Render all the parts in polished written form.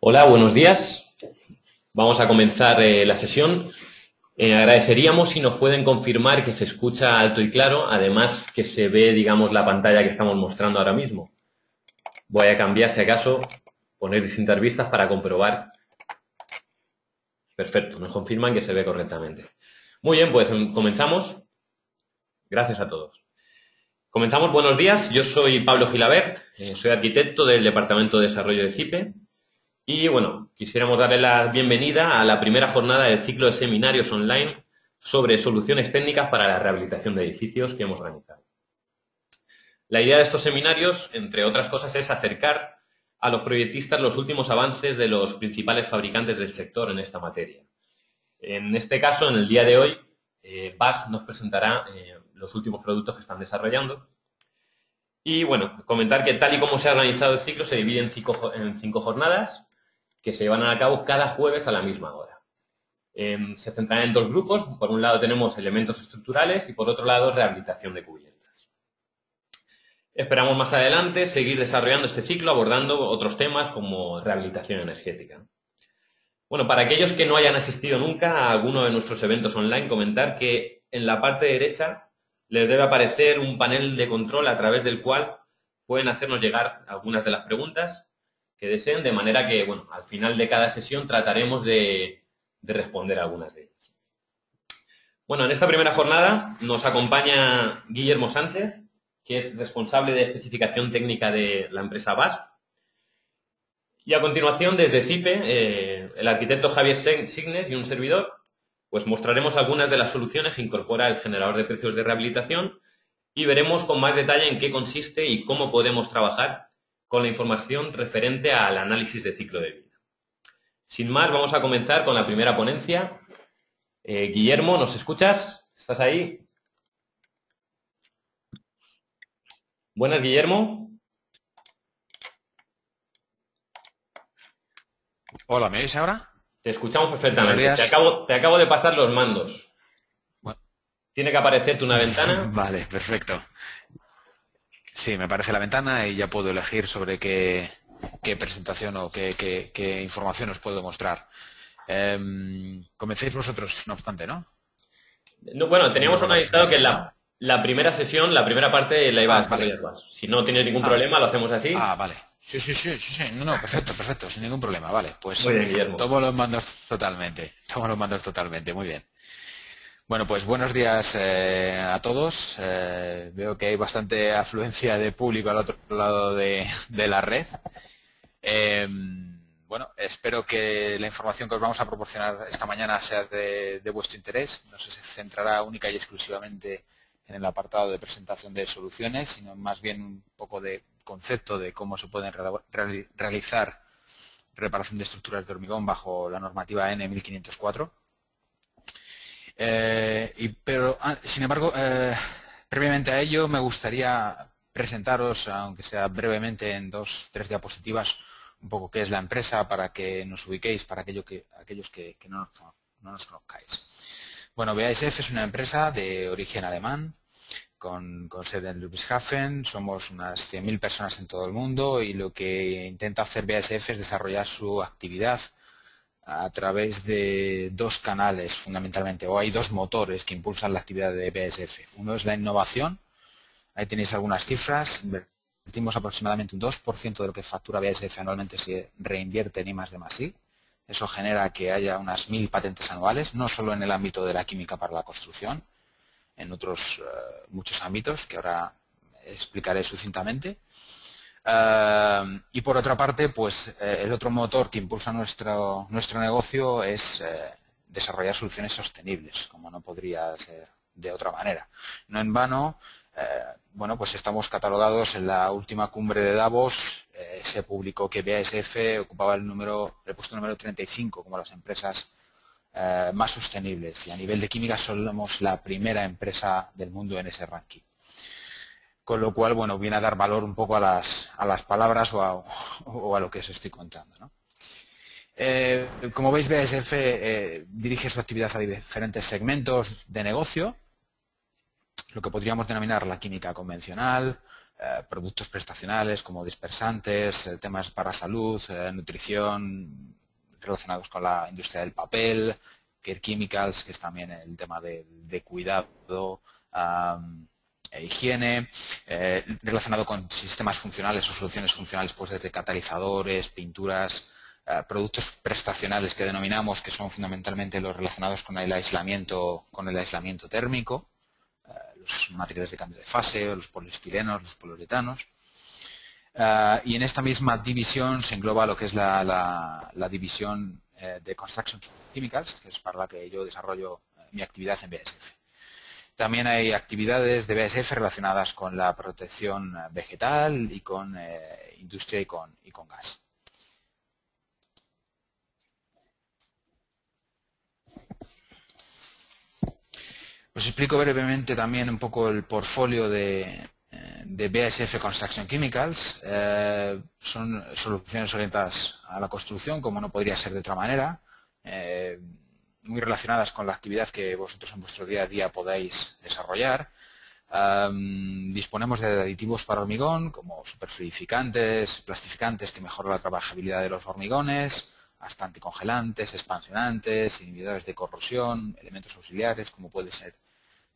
Hola, buenos días. Vamos a comenzar la sesión. Agradeceríamos si nos pueden confirmar que se escucha alto y claro, además que se ve, digamos, la pantalla que estamos mostrando ahora mismo. Voy a cambiar, si acaso, poner distintas vistas para comprobar. Perfecto, nos confirman que se ve correctamente. Muy bien, pues comenzamos. Gracias a todos. Comenzamos, buenos días. Yo soy Pablo Gilabert, soy arquitecto del Departamento de Desarrollo de CIPE. Y bueno, quisiéramos darle la bienvenida a la primera jornada del ciclo de seminarios online sobre soluciones técnicas para la rehabilitación de edificios que hemos organizado. La idea de estos seminarios, entre otras cosas, es acercar a los proyectistas los últimos avances de los principales fabricantes del sector en esta materia. En este caso, en el día de hoy, BAS nos presentará los últimos productos que están desarrollando. Y bueno, comentar que tal y como se ha organizado el ciclo, se divide en cinco jornadas que se llevan a cabo cada jueves a la misma hora. Se centrará en dos grupos. Por un lado tenemos elementos estructurales y por otro lado rehabilitación de cubiertas. Esperamos más adelante seguir desarrollando este ciclo abordando otros temas como rehabilitación energética. Bueno, para aquellos que no hayan asistido nunca a alguno de nuestros eventos online, comentar que en la parte derecha les debe aparecer un panel de control a través del cual pueden hacernos llegar algunas de las preguntas que deseen, de manera que, bueno, al final de cada sesión trataremos de responder a algunas de ellas. Bueno, en esta primera jornada nos acompaña Guillermo Sánchez, que es responsable de especificación técnica de la empresa BAS. Y a continuación, desde CIPE, el arquitecto Javier Signes y un servidor, pues mostraremos algunas de las soluciones que incorpora el generador de precios de rehabilitación y veremos con más detalle en qué consiste y cómo podemos trabajar con la información referente al análisis de ciclo de vida. Sin más, vamos a comenzar con la primera ponencia. Guillermo, ¿nos escuchas? ¿Estás ahí? Buenas, Guillermo. Hola, ¿me oís ahora? Te escuchamos Buenos perfectamente. días. Te acabo de pasar los mandos. Bueno, Tiene que aparecerte una ventana. vale, perfecto. Sí, me aparece la ventana y ya puedo elegir sobre qué presentación o qué información os puedo mostrar. Comencéis vosotros, no obstante, ¿no? No, bueno, Yendo teníamos por la organizado que presentación, ¿no? la primera sesión, la primera parte la iba a Ah, vale. desarrollar más. Si no tienes ningún Ah, problema, lo hacemos así. vale. Sí, sí, sí, sí, sí. No, no, perfecto, perfecto, sin ningún problema. Vale, Muy pues bien, Guillermo. tomo los mandos totalmente. Tomo los mandos totalmente, muy bien. Bueno, pues buenos días a todos. Veo que hay bastante afluencia de público al otro lado de la red. Bueno, espero que la información que os vamos a proporcionar esta mañana sea de vuestro interés. No se centrará única y exclusivamente en el apartado de presentación de soluciones, sino más bien un poco de concepto de cómo se pueden realizar reparación de estructuras de hormigón bajo la normativa N1504. Pero, sin embargo, previamente a ello me gustaría presentaros, aunque sea brevemente en 2-3 diapositivas, un poco qué es la empresa para que nos ubiquéis, para aquellos que no nos conozcáis. Bueno, BASF es una empresa de origen alemán, con sede en Ludwigshafen. Somos unas 100.000 personas en todo el mundo y lo que intenta hacer BASF es desarrollar su actividad a través de dos canales fundamentalmente, o hay dos motores que impulsan la actividad de BASF. Uno es la innovación, ahí tenéis algunas cifras, invertimos aproximadamente un 2% de lo que factura BASF anualmente se reinvierte en I+D+I. Eso genera que haya unas 1.000 patentes anuales, no solo en el ámbito de la química para la construcción, en otros muchos ámbitos que ahora explicaré sucintamente. Y por otra parte, pues el otro motor que impulsa nuestro negocio es desarrollar soluciones sostenibles, como no podría ser de otra manera. No en vano, bueno, pues estamos catalogados en la última cumbre de Davos. Se publicó que BASF ocupaba el puesto número 35 como las empresas más sostenibles, y a nivel de química somos la primera empresa del mundo en ese ranking. Con lo cual, bueno, viene a dar valor un poco a las palabras o a lo que os estoy contando, ¿no? Como veis, BASF dirige su actividad a diferentes segmentos de negocio, lo que podríamos denominar la química convencional, productos prestacionales como dispersantes, temas para salud, nutrición relacionados con la industria del papel, care chemicals, que es también el tema de cuidado, e higiene, relacionado con sistemas funcionales o soluciones funcionales, pues desde catalizadores, pinturas, productos prestacionales que denominamos, que son fundamentalmente los relacionados con el aislamiento térmico, los materiales de cambio de fase, los poliestirenos, los poliuretanos. Y en esta misma división se engloba lo que es la división de Construction Chemicals, que es para la que yo desarrollo mi actividad en BASF. También hay actividades de BASF relacionadas con la protección vegetal y con industria y con gas. Os explico brevemente también un poco el portfolio de BASF Construction Chemicals. Son soluciones orientadas a la construcción, como no podría ser de otra manera, muy relacionadas con la actividad que vosotros en vuestro día a día podéis desarrollar. Disponemos de aditivos para hormigón, como superfluidificantes, plastificantes que mejoran la trabajabilidad de los hormigones, hasta anticongelantes, expansionantes, inhibidores de corrosión, elementos auxiliares como puede ser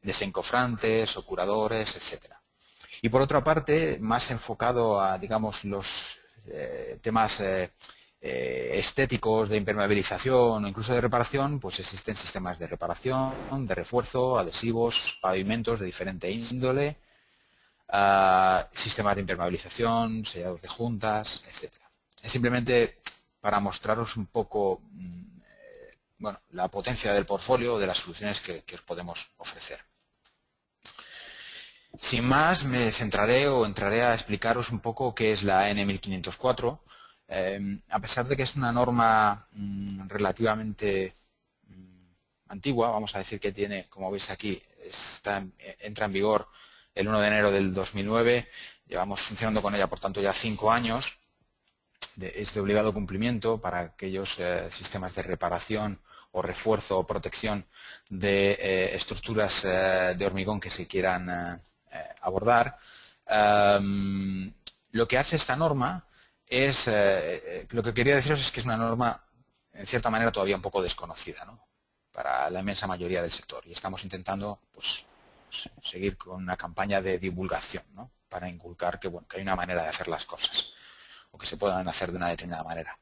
desencofrantes o curadores, etcétera. Y por otra parte, más enfocado a, digamos, los temas estéticos de impermeabilización o incluso de reparación, pues existen sistemas de reparación, de refuerzo, adhesivos, pavimentos de diferente índole, sistemas de impermeabilización, sellados de juntas, etcétera. Es simplemente para mostraros un poco bueno, la potencia del portfolio, de las soluciones que os podemos ofrecer. Sin más, me centraré o entraré a explicaros un poco qué es la N1504. A pesar de que es una norma relativamente antigua, vamos a decir que tiene, como veis aquí, entra en vigor el 1 de enero del 2009, llevamos funcionando con ella por tanto ya 5 años, es de obligado cumplimiento para aquellos sistemas de reparación o refuerzo o protección de estructuras de hormigón que se quieran abordar. Lo que hace esta norma es, lo que quería deciros es que es una norma en cierta manera todavía un poco desconocida, ¿no?, para la inmensa mayoría del sector, y estamos intentando pues seguir con una campaña de divulgación, ¿no?, para inculcar que, bueno, que hay una manera de hacer las cosas o que se puedan hacer de una determinada manera.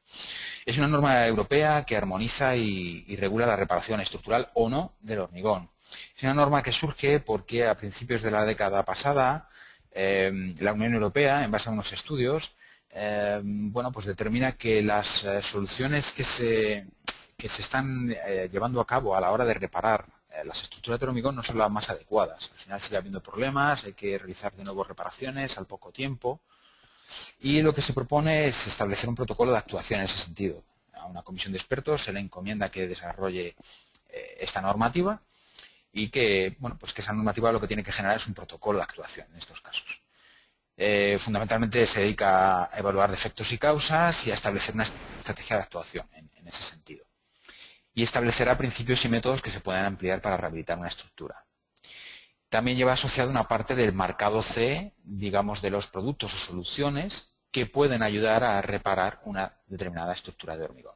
Es una norma europea que armoniza y regula la reparación estructural o no del hormigón. Es una norma que surge porque a principios de la década pasada la Unión Europea, en base a unos estudios, bueno, pues determina que las soluciones que se están llevando a cabo a la hora de reparar las estructuras de hormigón no son las más adecuadas. Al final sigue habiendo problemas, hay que realizar de nuevo reparaciones al poco tiempo. Y lo que se propone es establecer un protocolo de actuación en ese sentido. A una comisión de expertos se le encomienda que desarrolle esta normativa y que, bueno, pues que esa normativa lo que tiene que generar es un protocolo de actuación en estos casos. Fundamentalmente se dedica a evaluar defectos y causas y a establecer una estrategia de actuación en ese sentido. Y establecerá principios y métodos que se puedan ampliar para rehabilitar una estructura. También lleva asociado una parte del marcado C, digamos, de los productos o soluciones que pueden ayudar a reparar una determinada estructura de hormigón.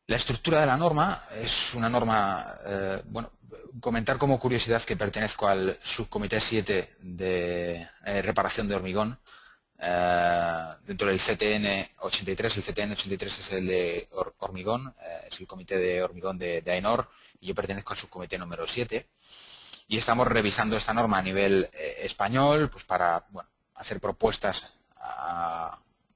La estructura de la norma es una norma, bueno, comentar como curiosidad que pertenezco al subcomité 7 de reparación de hormigón dentro del CTN 83. El CTN 83 es el de hormigón, es el comité de hormigón de AENOR, y yo pertenezco al subcomité número 7. Y estamos revisando esta norma a nivel español, pues para, bueno, hacer propuestas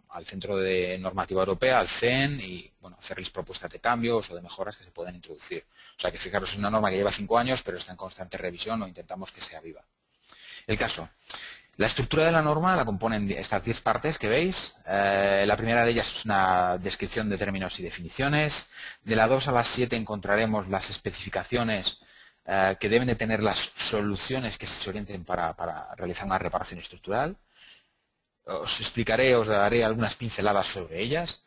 al Centro de Normativa Europea, al CEN, y, bueno, hacerles propuestas de cambios o de mejoras que se puedan introducir. O sea que, fijaros, es una norma que lleva 5 años, pero está en constante revisión o intentamos que sea viva. El caso. La estructura de la norma la componen estas 10 partes que veis. La primera de ellas es una descripción de términos y definiciones. De la 2 a la 7 encontraremos las especificaciones que deben de tener las soluciones que se orienten para realizar una reparación estructural. Os explicaré, os daré algunas pinceladas sobre ellas.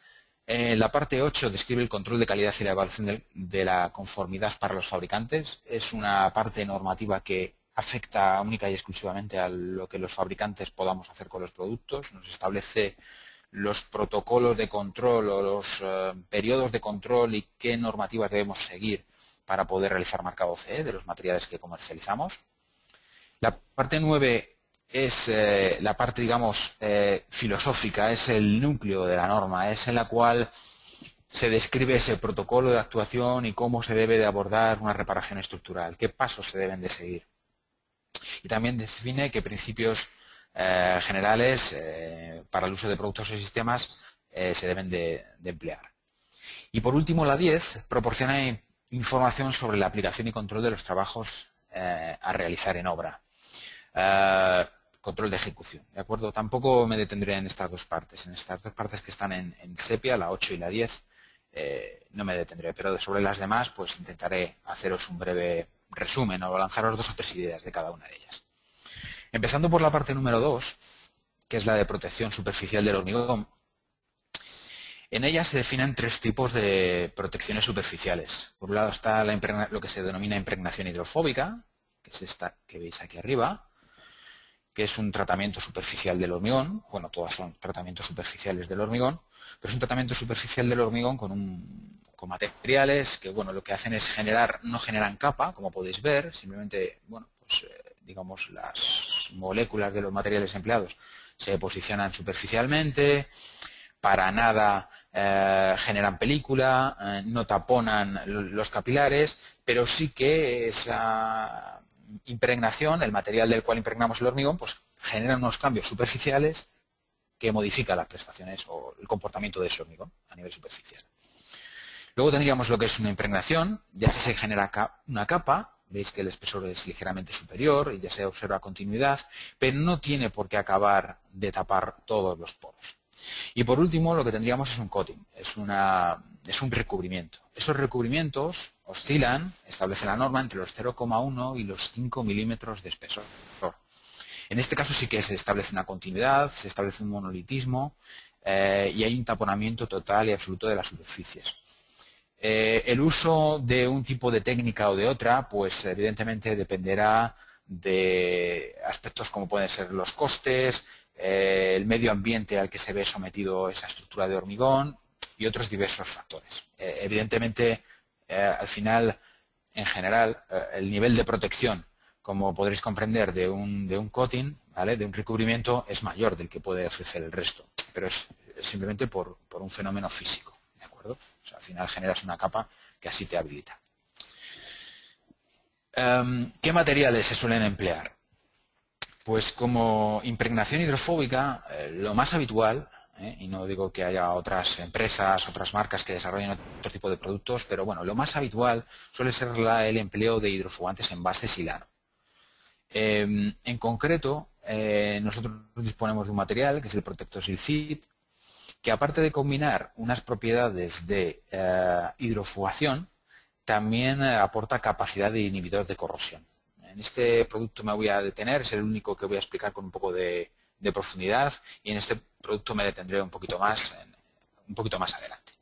La parte 8 describe el control de calidad y la evaluación de la conformidad para los fabricantes. Es una parte normativa que afecta única y exclusivamente a lo que los fabricantes podamos hacer con los productos, nos establece los protocolos de control o los periodos de control y qué normativas debemos seguir para poder realizar marcado CE de los materiales que comercializamos. La parte 9 es la parte, digamos, filosófica, es el núcleo de la norma, es en la cual se describe ese protocolo de actuación y cómo se debe de abordar una reparación estructural, qué pasos se deben de seguir. Y también define qué principios generales para el uso de productos y sistemas se deben de emplear. Y por último, la 10 proporciona información sobre la aplicación y control de los trabajos a realizar en obra. Control de ejecución, ¿de acuerdo? Tampoco me detendré en estas dos partes. En estas dos partes que están en sepia, la 8 y la 10, no me detendré. Pero sobre las demás, pues intentaré haceros un breve resumen o lanzaros 2 o 3 ideas de cada una de ellas. Empezando por la parte número 2, que es la de protección superficial del hormigón. En ella se definen 3 tipos de protecciones superficiales. Por un lado está lo que se denomina impregnación hidrofóbica, que es esta que veis aquí arriba, que es un tratamiento superficial del hormigón. Bueno, todas son tratamientos superficiales del hormigón, pero es un tratamiento superficial del hormigón con materiales que, bueno, lo que hacen es no generan capa, como podéis ver, simplemente, bueno, pues digamos las moléculas de los materiales empleados se posicionan superficialmente, para nada generan película, no taponan los capilares, pero sí que esa impregnación, el material del cual impregnamos el hormigón, pues genera unos cambios superficiales que modifican las prestaciones o el comportamiento de ese hormigón a nivel superficial. Luego tendríamos lo que es una impregnación, ya se genera una capa, veis que el espesor es ligeramente superior y ya se observa continuidad, pero no tiene por qué acabar de tapar todos los poros. Y por último, lo que tendríamos es un coating, es un recubrimiento. Esos recubrimientos oscilan, establece la norma, entre los 0,1 y los 5 milímetros de espesor. En este caso sí que se establece una continuidad, se establece un monolitismo y hay un taponamiento total y absoluto de las superficies. El uso de un tipo de técnica o de otra, pues evidentemente dependerá de aspectos como pueden ser los costes, el medio ambiente al que se ve sometido esa estructura de hormigón y otros diversos factores. Evidentemente, al final, en general, el nivel de protección, como podréis comprender, de un coating, ¿vale?, de un recubrimiento, es mayor del que puede ofrecer el resto, pero es simplemente por un fenómeno físico, ¿de acuerdo? O sea, al final generas una capa que así te habilita. ¿Qué materiales se suelen emplear? Pues como impregnación hidrofóbica, lo más habitual, y no digo que haya otras empresas, otras marcas que desarrollen otro tipo de productos, pero bueno, lo más habitual suele ser el empleo de hidrofogantes en base silano. En concreto, nosotros disponemos de un material que es el Protectosil CID, que aparte de combinar unas propiedades de hidrofugación, también aporta capacidad de inhibidor de corrosión. En este producto me voy a detener, es el único que voy a explicar con un poco de profundidad, y en este producto me detendré un poquito más adelante.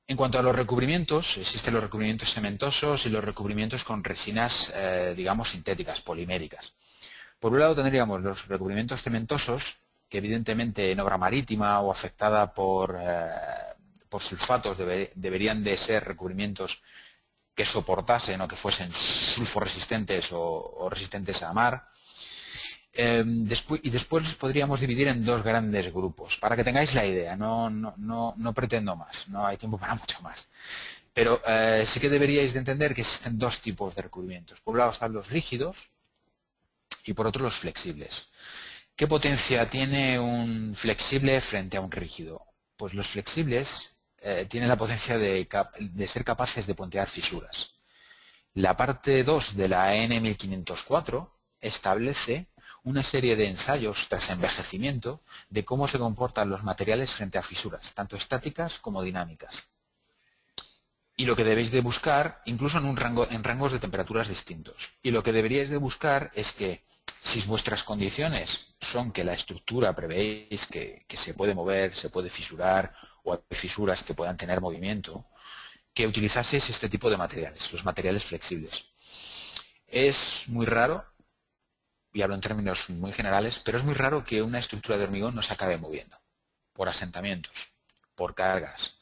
En cuanto a los recubrimientos, existen los recubrimientos cementosos y los recubrimientos con resinas, digamos, sintéticas, poliméricas. Por un lado tendríamos los recubrimientos cementosos, que evidentemente en obra marítima o afectada por sulfatos deberían de ser recubrimientos que soportasen o que fuesen sulforesistentes o resistentes a mar. Y después los podríamos dividir en 2 grandes grupos, para que tengáis la idea. No pretendo más, no hay tiempo para mucho más. Pero sí que deberíais de entender que existen 2 tipos de recubrimientos. Por un lado están los rígidos y por otro los flexibles. ¿Qué potencia tiene un flexible frente a un rígido? Pues los flexibles tienen la potencia de ser capaces de puentear fisuras. La parte 2 de la EN 1504 establece una serie de ensayos tras envejecimiento de cómo se comportan los materiales frente a fisuras, tanto estáticas como dinámicas. Y lo que debéis de buscar, incluso en rangos de temperaturas distintos, y lo que deberíais de buscar es que, si vuestras condiciones son que la estructura prevéis que se puede mover, se puede fisurar, o hay fisuras que puedan tener movimiento, que utilizaseis este tipo de materiales, los materiales flexibles. Es muy raro, y hablo en términos muy generales, pero es muy raro que una estructura de hormigón no se acabe moviendo por asentamientos, por cargas,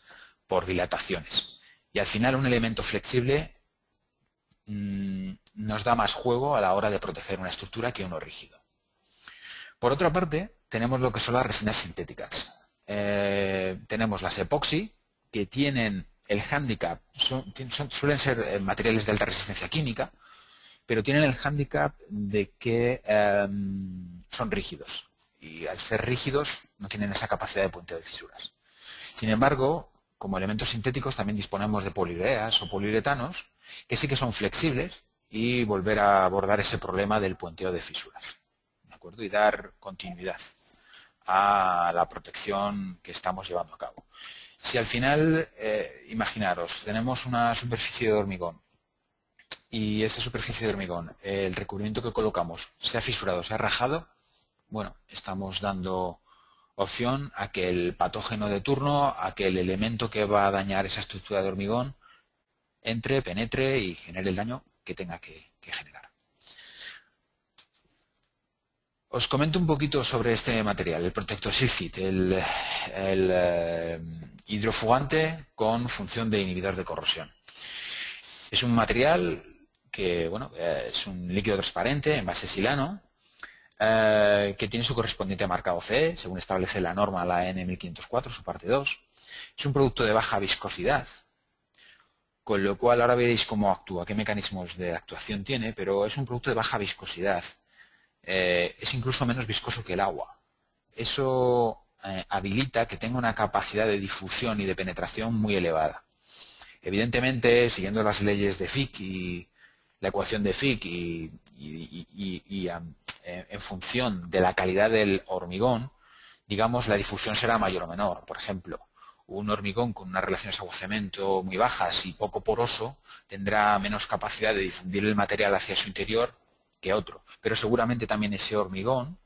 por dilataciones. Y al final un elemento flexible nos da más juego a la hora de proteger una estructura que uno rígido. Por otra parte, tenemos lo que son las resinas sintéticas. Tenemos las epoxi, que tienen el hándicap, suelen ser materiales de alta resistencia química, pero tienen el hándicap de que son rígidos. Y al ser rígidos no tienen esa capacidad de puenteo de fisuras. Sin embargo, como elementos sintéticos también disponemos de poliureas o poliuretanos, que sí que son flexibles y volver a abordar ese problema del puenteo de fisuras. ¿De acuerdo? Y dar continuidad a la protección que estamos llevando a cabo. Si al final, imaginaros, tenemos una superficie de hormigón y esa superficie de hormigón, el recubrimiento que colocamos, se ha fisurado, se ha rajado, bueno, estamos dando opción a que el patógeno de turno, a que el elemento que va a dañar esa estructura de hormigón entre, penetre y genere el daño que tenga que generar. Os comento un poquito sobre este material, el Protector Silphid, el hidrofugante con función de inhibidor de corrosión. Es un material que, bueno, es un líquido transparente en base silano, que tiene su correspondiente marcado CE, según establece la norma, la N1504, su parte 2. Es un producto de baja viscosidad, con lo cual ahora veréis cómo actúa, qué mecanismos de actuación tiene, pero es un producto de baja viscosidad. Es incluso menos viscoso que el agua. Eso habilita que tenga una capacidad de difusión y de penetración muy elevada. Evidentemente, siguiendo las leyes de Fick y la ecuación de Fick en función de la calidad del hormigón, digamos, la difusión será mayor o menor. Por ejemplo, un hormigón con unas relaciones agua-cemento muy bajas y poco poroso tendrá menos capacidad de difundir el material hacia su interior que otro. Pero seguramente también ese hormigón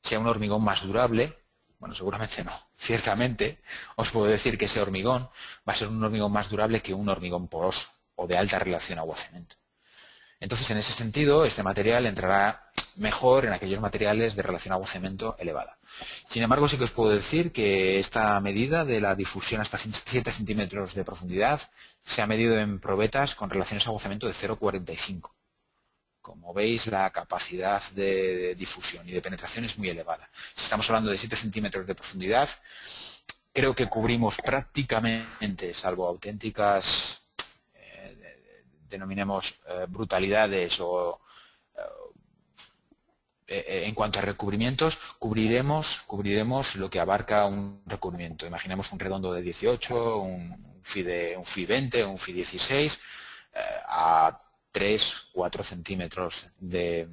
sea un hormigón más durable. Bueno, seguramente no. Ciertamente os puedo decir que ese hormigón va a ser un hormigón más durable que un hormigón poroso o de alta relación agua-cemento. Entonces, en ese sentido, este material entrará mejor en aquellos materiales de relación agua-cemento elevada. Sin embargo, sí que os puedo decir que esta medida de la difusión hasta 7 centímetros de profundidad se ha medido en probetas con relaciones agua-cemento de 0,45. Como veis, la capacidad de difusión y de penetración es muy elevada. Si estamos hablando de 7 centímetros de profundidad, creo que cubrimos prácticamente, salvo auténticas, denominemos brutalidades o en cuanto a recubrimientos, cubriremos lo que abarca un recubrimiento. Imaginemos un redondo de 18, un FI 20, un FI 16, a 3-4 centímetros de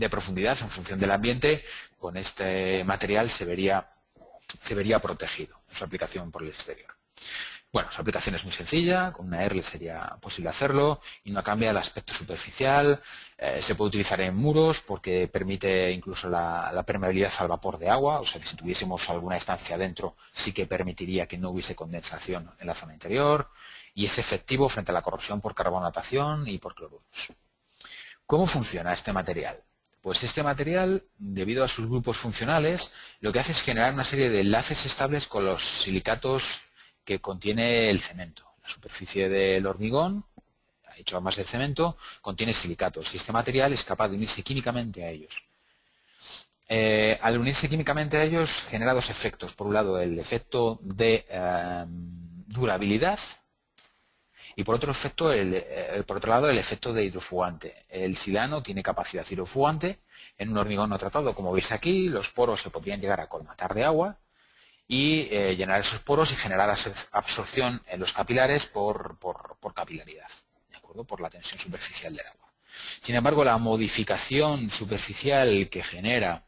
profundidad en función del ambiente. Con este material se vería protegido en su aplicación por el exterior. Bueno, su aplicación es muy sencilla, con una ERL sería posible hacerlo y no cambia el aspecto superficial. Se puede utilizar en muros porque permite incluso la permeabilidad al vapor de agua, o sea que si tuviésemos alguna estancia dentro sí que permitiría que no hubiese condensación en la zona interior, y es efectivo frente a la corrosión por carbonatación y por cloruros. ¿Cómo funciona este material? Pues este material, debido a sus grupos funcionales, lo que hace es generar una serie de enlaces estables con los silicatos que contiene el cemento. La superficie del hormigón, hecho a base de cemento, contiene silicatos y este material es capaz de unirse químicamente a ellos. Al unirse químicamente a ellos genera dos efectos. Por un lado, el efecto de durabilidad y por otro lado, el efecto de hidrofugante. El silano tiene capacidad hidrofugante. En un hormigón no tratado, como veis aquí, los poros se podrían llegar a colmatar de agua y llenar esos poros y generar absorción en los capilares por capilaridad, ¿de acuerdo? Por la tensión superficial del agua. Sin embargo, la modificación superficial que genera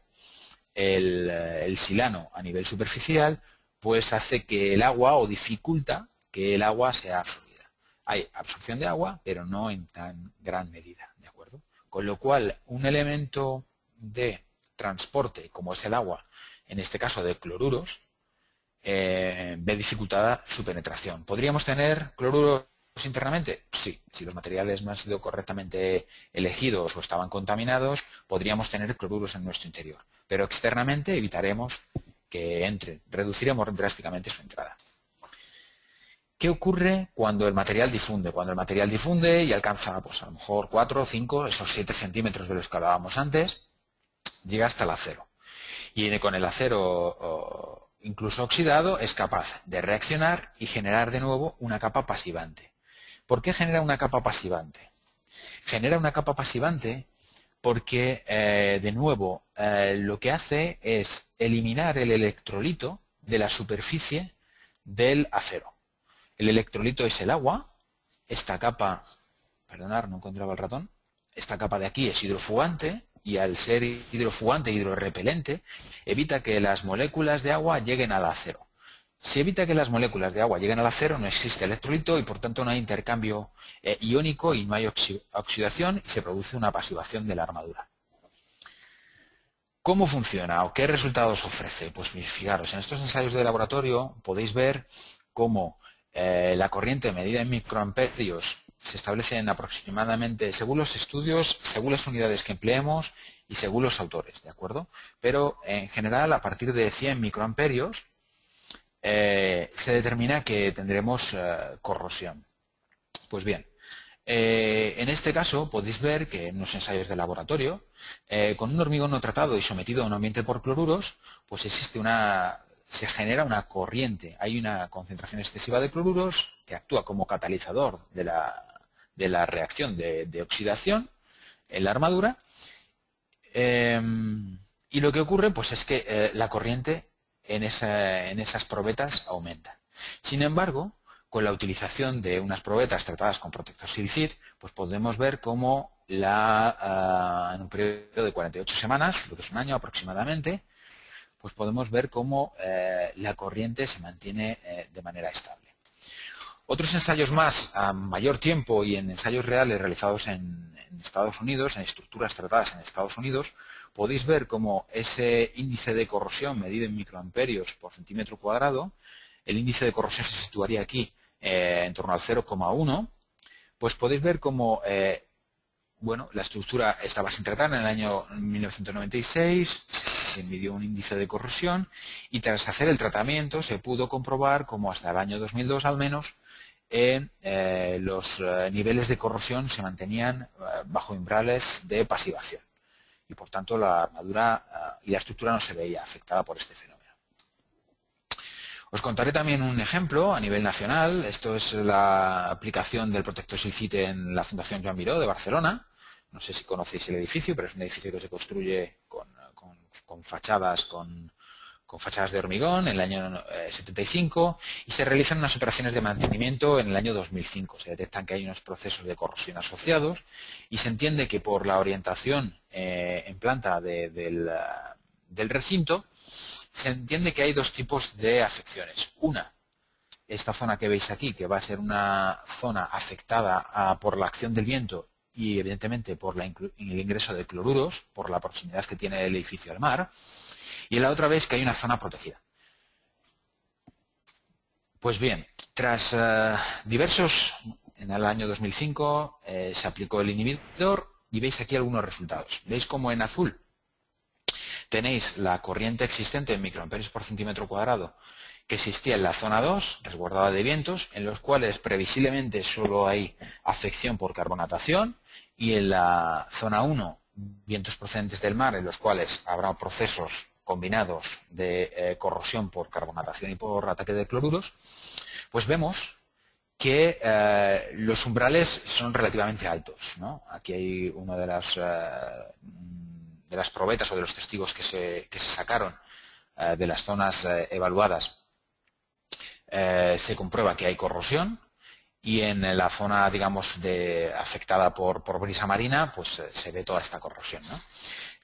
el silano a nivel superficial, pues hace que el agua, o dificulta que el agua sea absorbida. Hay absorción de agua, pero no en tan gran medida, ¿de acuerdo? Con lo cual, un elemento de transporte, como es el agua, en este caso de cloruros, ve dificultada su penetración. Podríamos tener cloruros internamente? Sí. Si los materiales no han sido correctamente elegidos o estaban contaminados, podríamos tener cloruros en nuestro interior. Pero externamente evitaremos que entren, reduciremos drásticamente su entrada. ¿Qué ocurre cuando el material difunde? Cuando el material difunde y alcanza, pues a lo mejor 4, 5, esos 7 centímetros de los que hablábamos antes, llega hasta el acero. Y con el acero incluso oxidado es capaz de reaccionar y generar de nuevo una capa pasivante. ¿Por qué genera una capa pasivante? Genera una capa pasivante porque, de nuevo, lo que hace es eliminar el electrolito de la superficie del acero. El electrolito es el agua, esta capa, perdonad, no encontraba el ratón, esta capa de aquí es hidrofugante y al ser hidrofugante e hidrorrepelente evita que las moléculas de agua lleguen al acero. Si evita que las moléculas de agua lleguen al acero, no existe electrolito y por tanto no hay intercambio iónico y no hay oxidación y se produce una pasivación de la armadura. ¿Cómo funciona o qué resultados ofrece? Pues fijaros, en estos ensayos de laboratorio podéis ver cómo la corriente medida en microamperios se establece en aproximadamente, según los estudios, según las unidades que empleemos y según los autores, ¿de acuerdo? Pero en general, a partir de 100 microamperios, se determina que tendremos corrosión. Pues bien, en este caso podéis ver que en los ensayos de laboratorio, con un hormigón no tratado y sometido a un ambiente por cloruros, pues se genera una corriente. Hay una concentración excesiva de cloruros que actúa como catalizador de la reacción de oxidación en la armadura. Y lo que ocurre pues es que la corriente en esas probetas aumenta. Sin embargo, con la utilización de unas probetas tratadas con protector silicid, pues podemos ver cómo en un periodo de 48 semanas, lo que es un año aproximadamente, pues podemos ver cómo la corriente se mantiene de manera estable. Otros ensayos más a mayor tiempo y en ensayos reales realizados en Estados Unidos, en estructuras tratadas en Estados Unidos, podéis ver cómo ese índice de corrosión medido en microamperios por centímetro cuadrado, el índice de corrosión se situaría aquí en torno al 0,1, pues podéis ver cómo la estructura estaba sin tratar en el año 1996, se midió un índice de corrosión y tras hacer el tratamiento se pudo comprobar cómo hasta el año 2002 al menos los niveles de corrosión se mantenían bajo umbrales de pasivación y por tanto la armadura y la estructura no se veía afectada por este fenómeno. Os contaré también un ejemplo a nivel nacional. Esto es la aplicación del protector silicid en la Fundación Joan Miró de Barcelona. No sé si conocéis el edificio, pero es un edificio que se construye con fachadas de hormigón en el año 75 y se realizan unas operaciones de mantenimiento en el año 2005. Se detectan que hay unos procesos de corrosión asociados y se entiende que por la orientación en planta del recinto se entiende que hay dos tipos de afecciones. Una, esta zona que veis aquí, que va a ser una zona afectada por la acción del viento y evidentemente por el ingreso de cloruros, por la proximidad que tiene el edificio al mar, y la otra veis que hay una zona protegida. Pues bien, tras en el año 2005 se aplicó el inhibidor y veis aquí algunos resultados. Veis como en azul tenéis la corriente existente en microamperios por centímetro cuadrado que existía en la zona 2, resguardada de vientos, en los cuales previsiblemente solo hay afección por carbonatación, y en la zona 1, vientos procedentes del mar, en los cuales habrá procesos combinados de corrosión por carbonatación y por ataque de cloruros, pues vemos que los umbrales son relativamente altos, ¿no? Aquí hay una de las probetas o de los testigos que se sacaron de las zonas evaluadas. Se comprueba que hay corrosión y en la zona, digamos, afectada por brisa marina, pues se ve toda esta corrosión, ¿no?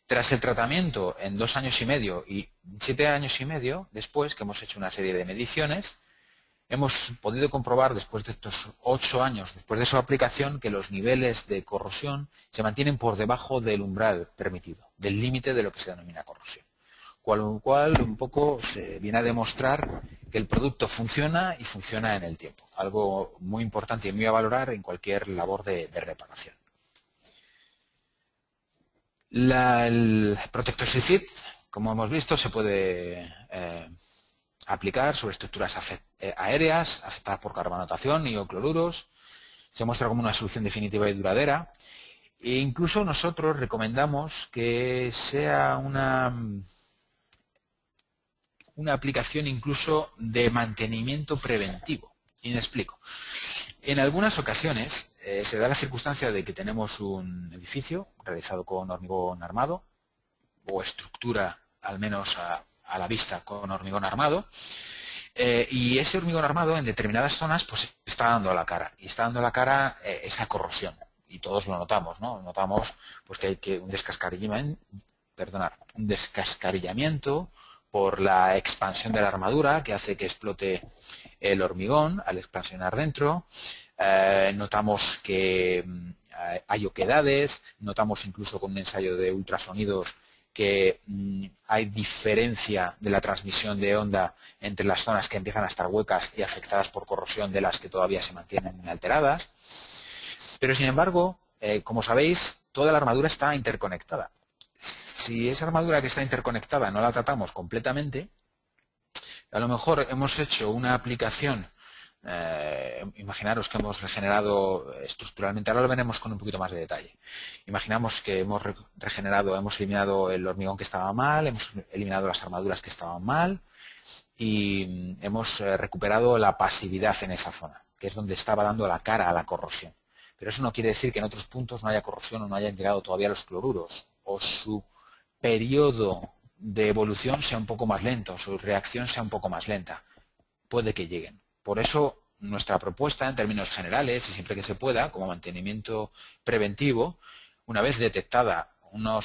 Tras el tratamiento en 2 años y medio y 7 años y medio después, que hemos hecho una serie de mediciones, hemos podido comprobar después de estos 8 años, después de su aplicación, que los niveles de corrosión se mantienen por debajo del umbral permitido, del límite de lo que se denomina corrosión. Con lo cual un poco se viene a demostrar que el producto funciona y funciona en el tiempo. Algo muy importante y muy a valorar en cualquier labor de reparación. El Protector Fit, como hemos visto, se puede aplicar sobre estructuras aéreas afectadas por carbonatación y o cloruros. Se muestra como una solución definitiva y duradera. E incluso nosotros recomendamos que sea una aplicación incluso de mantenimiento preventivo. Y me explico. En algunas ocasiones se da la circunstancia de que tenemos un edificio realizado con hormigón armado o estructura, al menos a la vista, con hormigón armado, y ese hormigón armado en determinadas zonas pues está dando la cara, y está dando la cara esa corrosión, y todos lo notamos, ¿no? Notamos pues que hay un descascarillamiento por la expansión de la armadura que hace que explote el hormigón al expansionar dentro. Notamos que hay oquedades, notamos incluso con un ensayo de ultrasonidos que hay diferencia de la transmisión de onda entre las zonas que empiezan a estar huecas y afectadas por corrosión de las que todavía se mantienen inalteradas. Pero sin embargo, como sabéis, toda la armadura está interconectada. Si esa armadura que está interconectada no la tratamos completamente, a lo mejor hemos hecho una aplicación, imaginaros que hemos regenerado estructuralmente, ahora lo veremos con un poquito más de detalle. Imaginamos que hemos regenerado, hemos eliminado el hormigón que estaba mal, hemos eliminado las armaduras que estaban mal y hemos recuperado la pasividad en esa zona, que es donde estaba dando la cara a la corrosión. Pero eso no quiere decir que en otros puntos no haya corrosión o no hayan llegado todavía los cloruros, o su periodo de evolución sea un poco más lento, su reacción sea un poco más lenta. Puede que lleguen. Por eso nuestra propuesta en términos generales y siempre que se pueda, como mantenimiento preventivo, una vez detectada una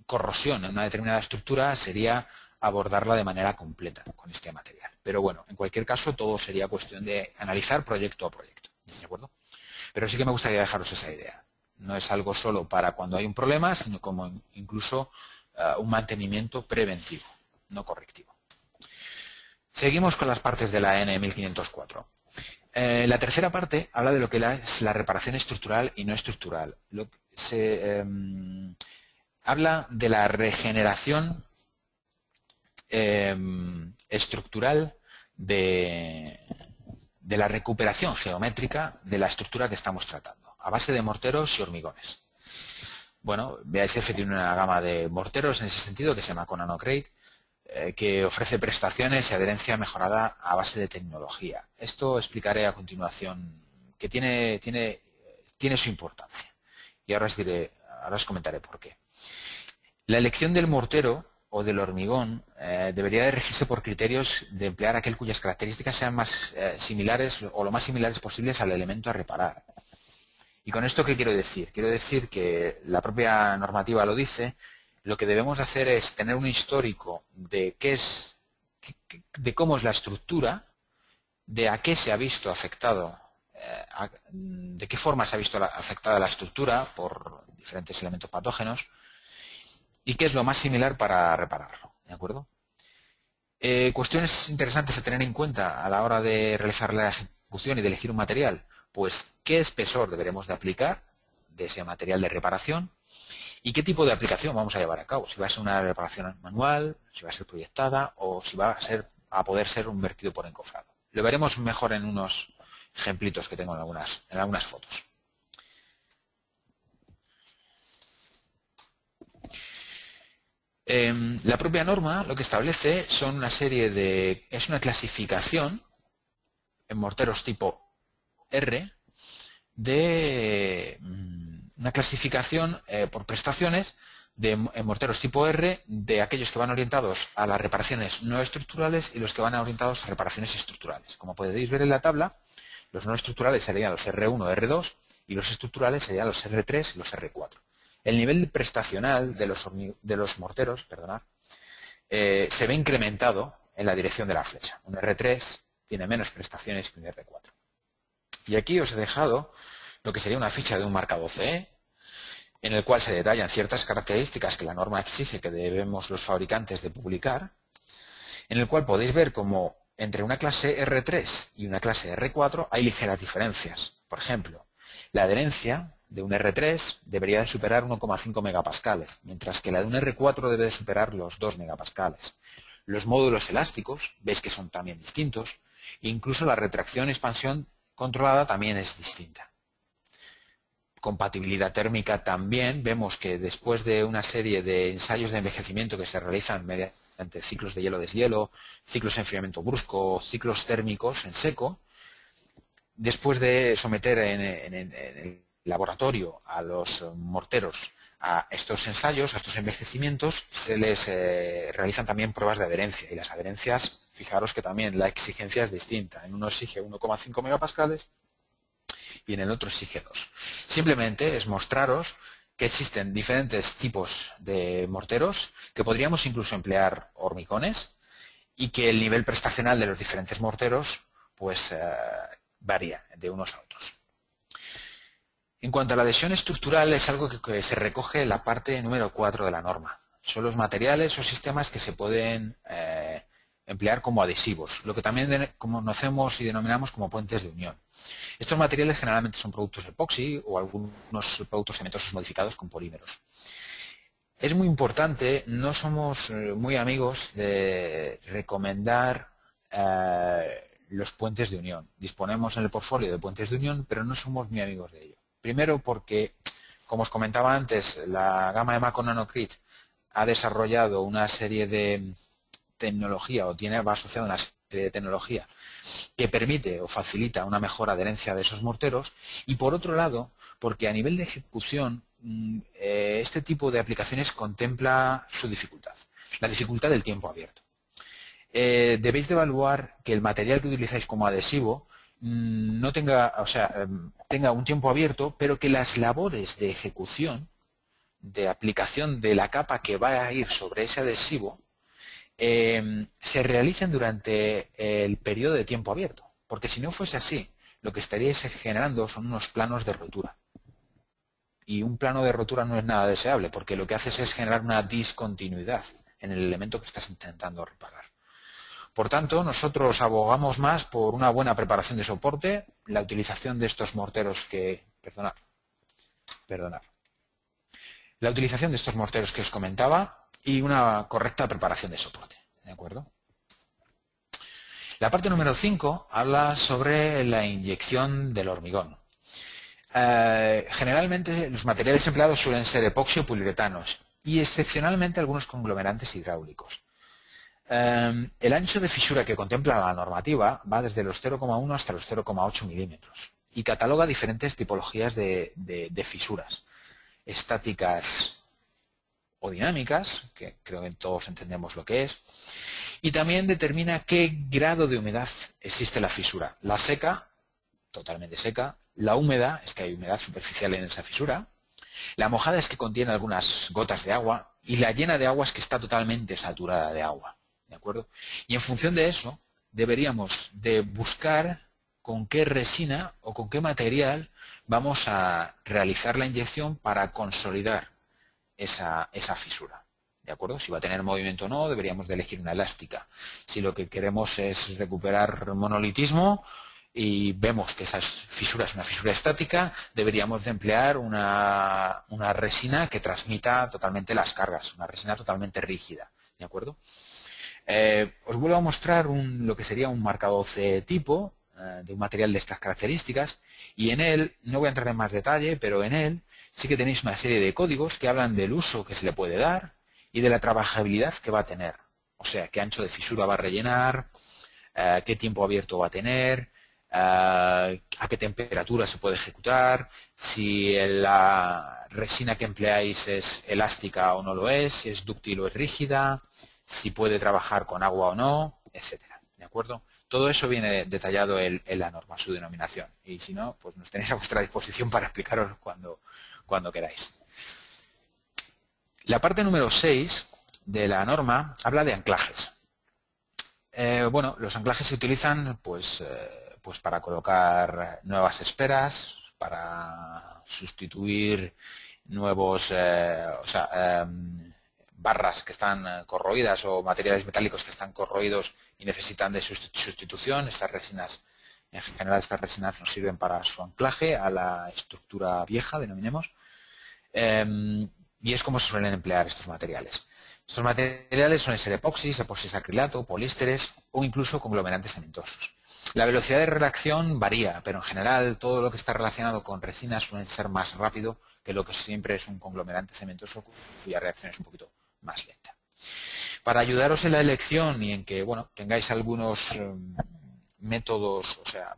corrosión en una determinada estructura, sería abordarla de manera completa con este material. Pero bueno, en cualquier caso todo sería cuestión de analizar proyecto a proyecto. ¿De acuerdo? Pero sí que me gustaría dejaros esa idea. No es algo solo para cuando hay un problema, sino como incluso un mantenimiento preventivo, no correctivo. Seguimos con las partes de la N1504. La tercera parte habla de lo que es la reparación estructural y no estructural. Habla de la regeneración estructural de la recuperación geométrica de la estructura que estamos tratando, a base de morteros y hormigones. Bueno, BASF tiene una gama de morteros en ese sentido que se llama Conanocrate, que ofrece prestaciones y adherencia mejorada a base de tecnología. Esto explicaré a continuación, que tiene su importancia. Y ahora os comentaré por qué. La elección del mortero o del hormigón debería de regirse por criterios de emplear aquel cuyas características sean más similares o lo más similares posibles al elemento a reparar. ¿Y con esto qué quiero decir? Quiero decir que la propia normativa lo dice. Lo que debemos hacer es tener un histórico de de cómo es la estructura, de a qué se ha visto afectado, de qué forma se ha visto afectada la estructura por diferentes elementos patógenos y qué es lo más similar para repararlo. ¿De acuerdo? Cuestiones interesantes a tener en cuenta a la hora de realizar la ejecución y de elegir un material. Pues qué espesor deberemos de aplicar de ese material de reparación. ¿Y qué tipo de aplicación vamos a llevar a cabo? Si va a ser una reparación manual, si va a ser proyectada o si va a poder ser un vertido por encofrado. Lo veremos mejor en unos ejemplitos que tengo en algunas fotos. La propia norma lo que establece son una serie de... es una clasificación en morteros tipo R de... una clasificación por prestaciones en morteros tipo R de aquellos que van orientados a las reparaciones no estructurales y los que van orientados a reparaciones estructurales. Como podéis ver en la tabla, los no estructurales serían los R1, R2 y los estructurales serían los R3 y los R4. El nivel prestacional de los morteros se ve incrementado en la dirección de la flecha. Un R3 tiene menos prestaciones que un R4. Y aquí os he dejado lo que sería una ficha de un marcado CE, en el cual se detallan ciertas características que la norma exige que debemos los fabricantes de publicar, en el cual podéis ver cómo entre una clase R3 y una clase R4 hay ligeras diferencias. Por ejemplo, la adherencia de un R3 debería de superar 1,5 megapascales, mientras que la de un R4 debe de superar los 2 megapascales. Los módulos elásticos, veis que son también distintos, e incluso la retracción y expansión controlada también es distinta. Compatibilidad térmica también, vemos que después de una serie de ensayos de envejecimiento que se realizan mediante ciclos de hielo-deshielo, ciclos de enfriamiento brusco, ciclos térmicos en seco, después de someter en el laboratorio a los morteros a estos ensayos, a estos envejecimientos, se les realizan también pruebas de adherencia. Y las adherencias, fijaros que también la exigencia es distinta. En uno exige 1,5 megapascales y en el otro exige 2. Simplemente es mostraros que existen diferentes tipos de morteros, que podríamos incluso emplear hormigones, y que el nivel prestacional de los diferentes morteros pues varía de unos a otros. En cuanto a la adhesión estructural, es algo que se recoge en la parte número 4 de la norma. Son los materiales o sistemas que se pueden emplear como adhesivos, lo que también conocemos y denominamos como puentes de unión. Estos materiales generalmente son productos epoxi o algunos productos cementosos modificados con polímeros. Es muy importante, no somos muy amigos de recomendar los puentes de unión. Disponemos en el portfolio de puentes de unión, pero no somos muy amigos de ello. Primero porque, como os comentaba antes, la gama de Mako Nanocryt ha desarrollado una serie de tecnología o va asociada una serie de tecnología que permite o facilita una mejor adherencia de esos morteros, y por otro lado, porque a nivel de ejecución este tipo de aplicaciones contempla su dificultad, la dificultad del tiempo abierto. Debéis de evaluar que el material que utilizáis como adhesivo no tenga, tenga un tiempo abierto, pero que las labores de ejecución, de aplicación de la capa que va a ir sobre ese adhesivo, se realicen durante el periodo de tiempo abierto. Porque si no fuese así, lo que estaríais generando son unos planos de rotura. Y un plano de rotura no es nada deseable, porque lo que haces es generar una discontinuidad en el elemento que estás intentando reparar. Por tanto, nosotros abogamos más por una buena preparación de soporte, la utilización de estos morteros que... Perdonad. La utilización de estos morteros que os comentaba y una correcta preparación de soporte. ¿De acuerdo? La parte número 5 habla sobre la inyección del hormigón. Generalmente los materiales empleados suelen ser epoxi o poliuretanos y excepcionalmente algunos conglomerantes hidráulicos. El ancho de fisura que contempla la normativa va desde los 0,1 hasta los 0,8 milímetros y cataloga diferentes tipologías de fisuras, estáticas o dinámicas, que creo que todos entendemos lo que es, y también determina qué grado de humedad existe en la fisura. La seca, totalmente seca; la húmeda, es que hay humedad superficial en esa fisura; la mojada, es que contiene algunas gotas de agua; y la llena de agua, es que está totalmente saturada de agua. ¿De acuerdo? Y en función de eso, deberíamos de buscar con qué resina o con qué material vamos a realizar la inyección para consolidar esa fisura. ¿De acuerdo? Si va a tener movimiento o no, deberíamos de elegir una elástica. Si lo que queremos es recuperar monolitismo y vemos que esa fisura es una fisura estática, deberíamos de emplear una resina que transmita totalmente las cargas, una resina totalmente rígida. ¿De acuerdo? Os vuelvo a mostrar lo que sería un marcador C tipo de un material de estas características, y en él, no voy a entrar en más detalle, pero en él sí que tenéis una serie de códigos que hablan del uso que se le puede dar y de la trabajabilidad que va a tener. O sea, qué ancho de fisura va a rellenar, qué tiempo abierto va a tener, a qué temperatura se puede ejecutar, si la resina que empleáis es elástica o no lo es, si es dúctil o es rígida, si puede trabajar con agua o no, etcétera. ¿De acuerdo? Todo eso viene detallado en la norma, su denominación. Y si no, pues nos tenéis a vuestra disposición para explicaros cuando queráis. La parte número 6 de la norma habla de anclajes. Bueno, los anclajes se utilizan pues para colocar nuevas esperas, para sustituir nuevos, barras que están corroídas o materiales metálicos que están corroídos y necesitan de sustitución. Estas resinas, en general, estas resinas nos sirven para su anclaje a la estructura vieja, denominemos. Y es como se suelen emplear estos materiales. Estos materiales suelen ser epoxis acrilato, poliésteres o incluso conglomerantes cementosos. La velocidad de reacción varía, pero en general todo lo que está relacionado con resinas suele ser más rápido que lo que siempre es un conglomerante cementoso cuya reacción es un poquito más lenta. Para ayudaros en la elección y en que tengáis algunos métodos, o sea,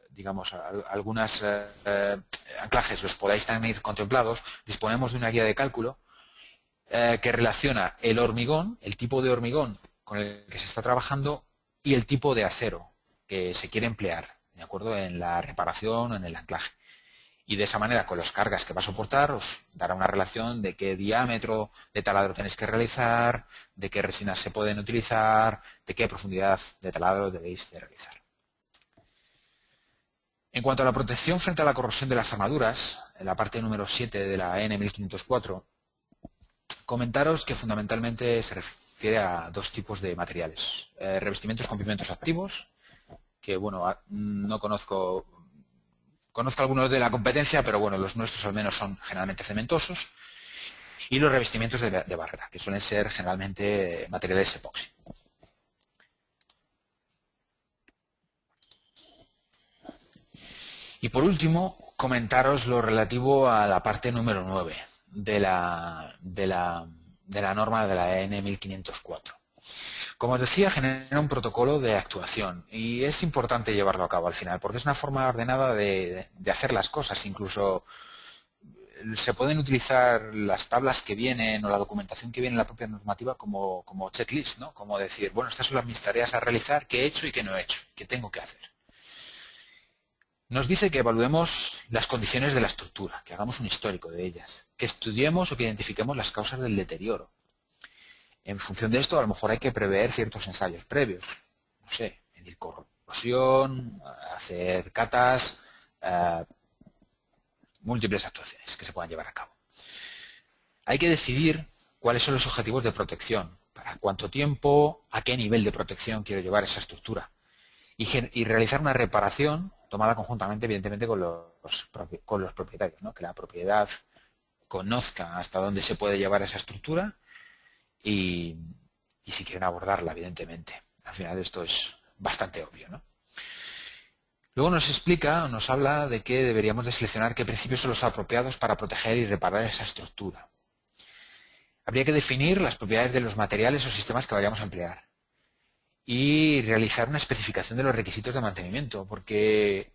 digamos, algunos anclajes los podáis tener contemplados, disponemos de una guía de cálculo que relaciona el hormigón, el tipo de hormigón con el que se está trabajando y el tipo de acero que se quiere emplear, ¿de acuerdo?, en la reparación o en el anclaje. Y de esa manera, con las cargas que va a soportar, os dará una relación de qué diámetro de taladro tenéis que realizar, de qué resinas se pueden utilizar, de qué profundidad de taladro debéis de realizar. En cuanto a la protección frente a la corrosión de las armaduras, en la parte número 7 de la EN 1504, comentaros que fundamentalmente se refiere a dos tipos de materiales. Revestimientos con pigmentos activos, que no conozco algunos de la competencia, pero los nuestros al menos son generalmente cementosos, y los revestimientos de barrera, que suelen ser generalmente materiales epoxi. Y por último, comentaros lo relativo a la parte número 9 de la norma de la EN 1504. Como os decía, genera un protocolo de actuación y es importante llevarlo a cabo al final, porque es una forma ordenada de hacer las cosas. Incluso se pueden utilizar las tablas que vienen o la documentación que viene en la propia normativa como checklist, ¿no? Como decir, estas son mis tareas a realizar, qué he hecho y qué no he hecho, qué tengo que hacer. Nos dice que evaluemos las condiciones de la estructura, que hagamos un histórico de ellas, que estudiemos o que identifiquemos las causas del deterioro. En función de esto, a lo mejor hay que prever ciertos ensayos previos. No sé, medir corrosión, hacer catas, múltiples actuaciones que se puedan llevar a cabo. Hay que decidir cuáles son los objetivos de protección, para cuánto tiempo, a qué nivel de protección quiero llevar esa estructura. Y realizar una reparación tomada conjuntamente, evidentemente, con los propietarios, ¿no? Que la propiedad conozca hasta dónde se puede llevar esa estructura y si quieren abordarla, evidentemente. Al final esto es bastante obvio, ¿no? Luego nos habla de que deberíamos de seleccionar qué principios son los apropiados para proteger y reparar esa estructura. Habría que definir las propiedades de los materiales o sistemas que vayamos a emplear y realizar una especificación de los requisitos de mantenimiento, porque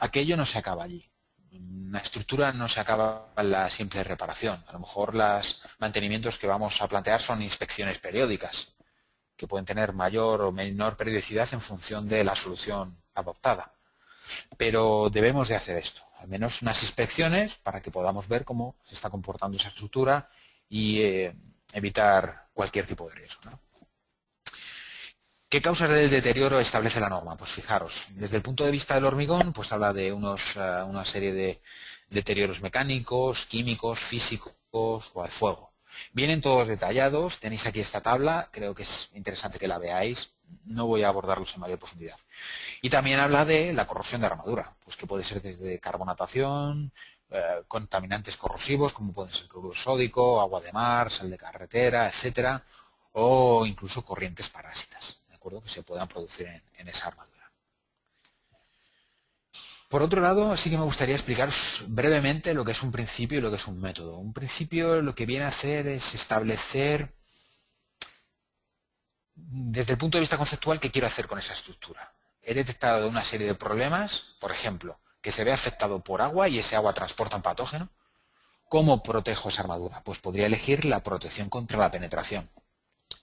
aquello no se acaba allí. Una estructura no se acaba en la simple reparación. A lo mejor los mantenimientos que vamos a plantear son inspecciones periódicas, que pueden tener mayor o menor periodicidad en función de la solución adoptada. Pero debemos de hacer esto, al menos unas inspecciones para que podamos ver cómo se está comportando esa estructura y evitar cualquier tipo de riesgo, ¿no? ¿Qué causas del deterioro establece la norma? Pues fijaros, desde el punto de vista del hormigón, pues habla de una serie de deterioros mecánicos, químicos, físicos o al fuego. Vienen todos detallados, tenéis aquí esta tabla, creo que es interesante que la veáis, no voy a abordarlos en mayor profundidad. Y también habla de la corrosión de armadura, pues que puede ser desde carbonatación, contaminantes corrosivos como pueden ser cloruro sódico, agua de mar, sal de carretera, etcétera, o incluso corrientes parásitas, ¿de acuerdo?, que se puedan producir en esa armadura. Por otro lado, sí que me gustaría explicaros brevemente lo que es un principio y lo que es un método. Un principio lo que viene a hacer es establecer, desde el punto de vista conceptual, qué quiero hacer con esa estructura. He detectado una serie de problemas, por ejemplo, que se ve afectado por agua y ese agua transporta un patógeno. ¿Cómo protejo esa armadura? Pues podría elegir la protección contra la penetración.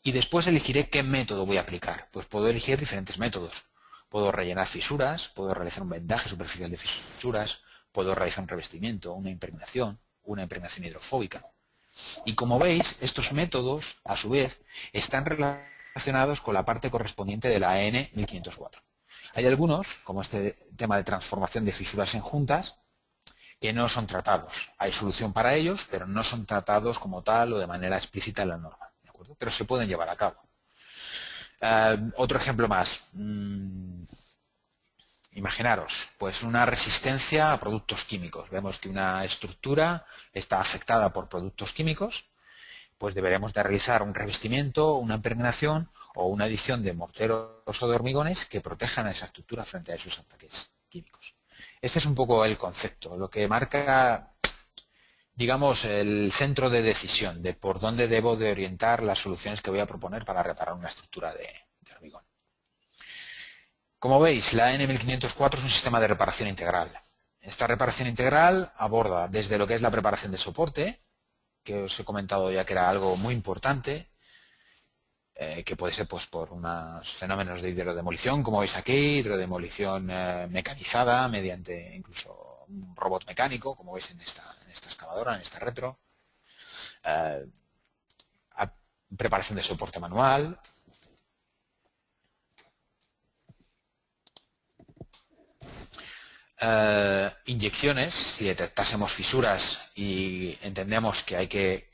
Y después elegiré qué método voy a aplicar. Pues puedo elegir diferentes métodos. Puedo rellenar fisuras, puedo realizar un vendaje superficial de fisuras, puedo realizar un revestimiento, una impregnación hidrofóbica. Y como veis, estos métodos, a su vez, están relacionados con la parte correspondiente de la EN 1504. Hay algunos, como este tema de transformación de fisuras en juntas, que no son tratados. Hay solución para ellos, pero no son tratados como tal o de manera explícita en la norma, ¿de acuerdo? Pero se pueden llevar a cabo. Otro ejemplo más. Imaginaros, pues una resistencia a productos químicos. Vemos que una estructura está afectada por productos químicos, pues deberemos de realizar un revestimiento, una impregnación o una adición de morteros o de hormigones que protejan a esa estructura frente a esos ataques químicos. Este es un poco el concepto, lo que marca, digamos, el centro de decisión de por dónde debo de orientar las soluciones que voy a proponer para reparar una estructura de hormigón. Como veis, la N1504 es un sistema de reparación integral. Esta reparación integral aborda desde lo que es la preparación de soporte, que os he comentado ya que era algo muy importante, que puede ser pues por unos fenómenos de hidrodemolición, como veis aquí, hidrodemolición mecanizada mediante incluso un robot mecánico, como veis en esta excavadora, en esta retro. Preparación de soporte manual. Inyecciones, si detectásemos fisuras y entendemos que hay que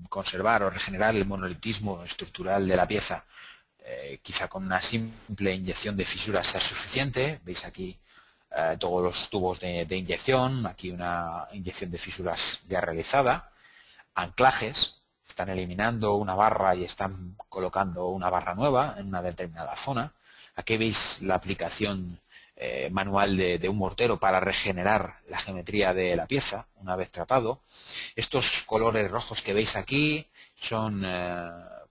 conservar o regenerar el monolitismo estructural de la pieza, quizá con una simple inyección de fisuras sea suficiente. Veis aquí todos los tubos de inyección, aquí una inyección de fisuras ya realizada. Anclajes, están eliminando una barra y están colocando una barra nueva en una determinada zona. Aquí veis la aplicación manual de un mortero para regenerar la geometría de la pieza una vez tratado. Estos colores rojos que veis aquí son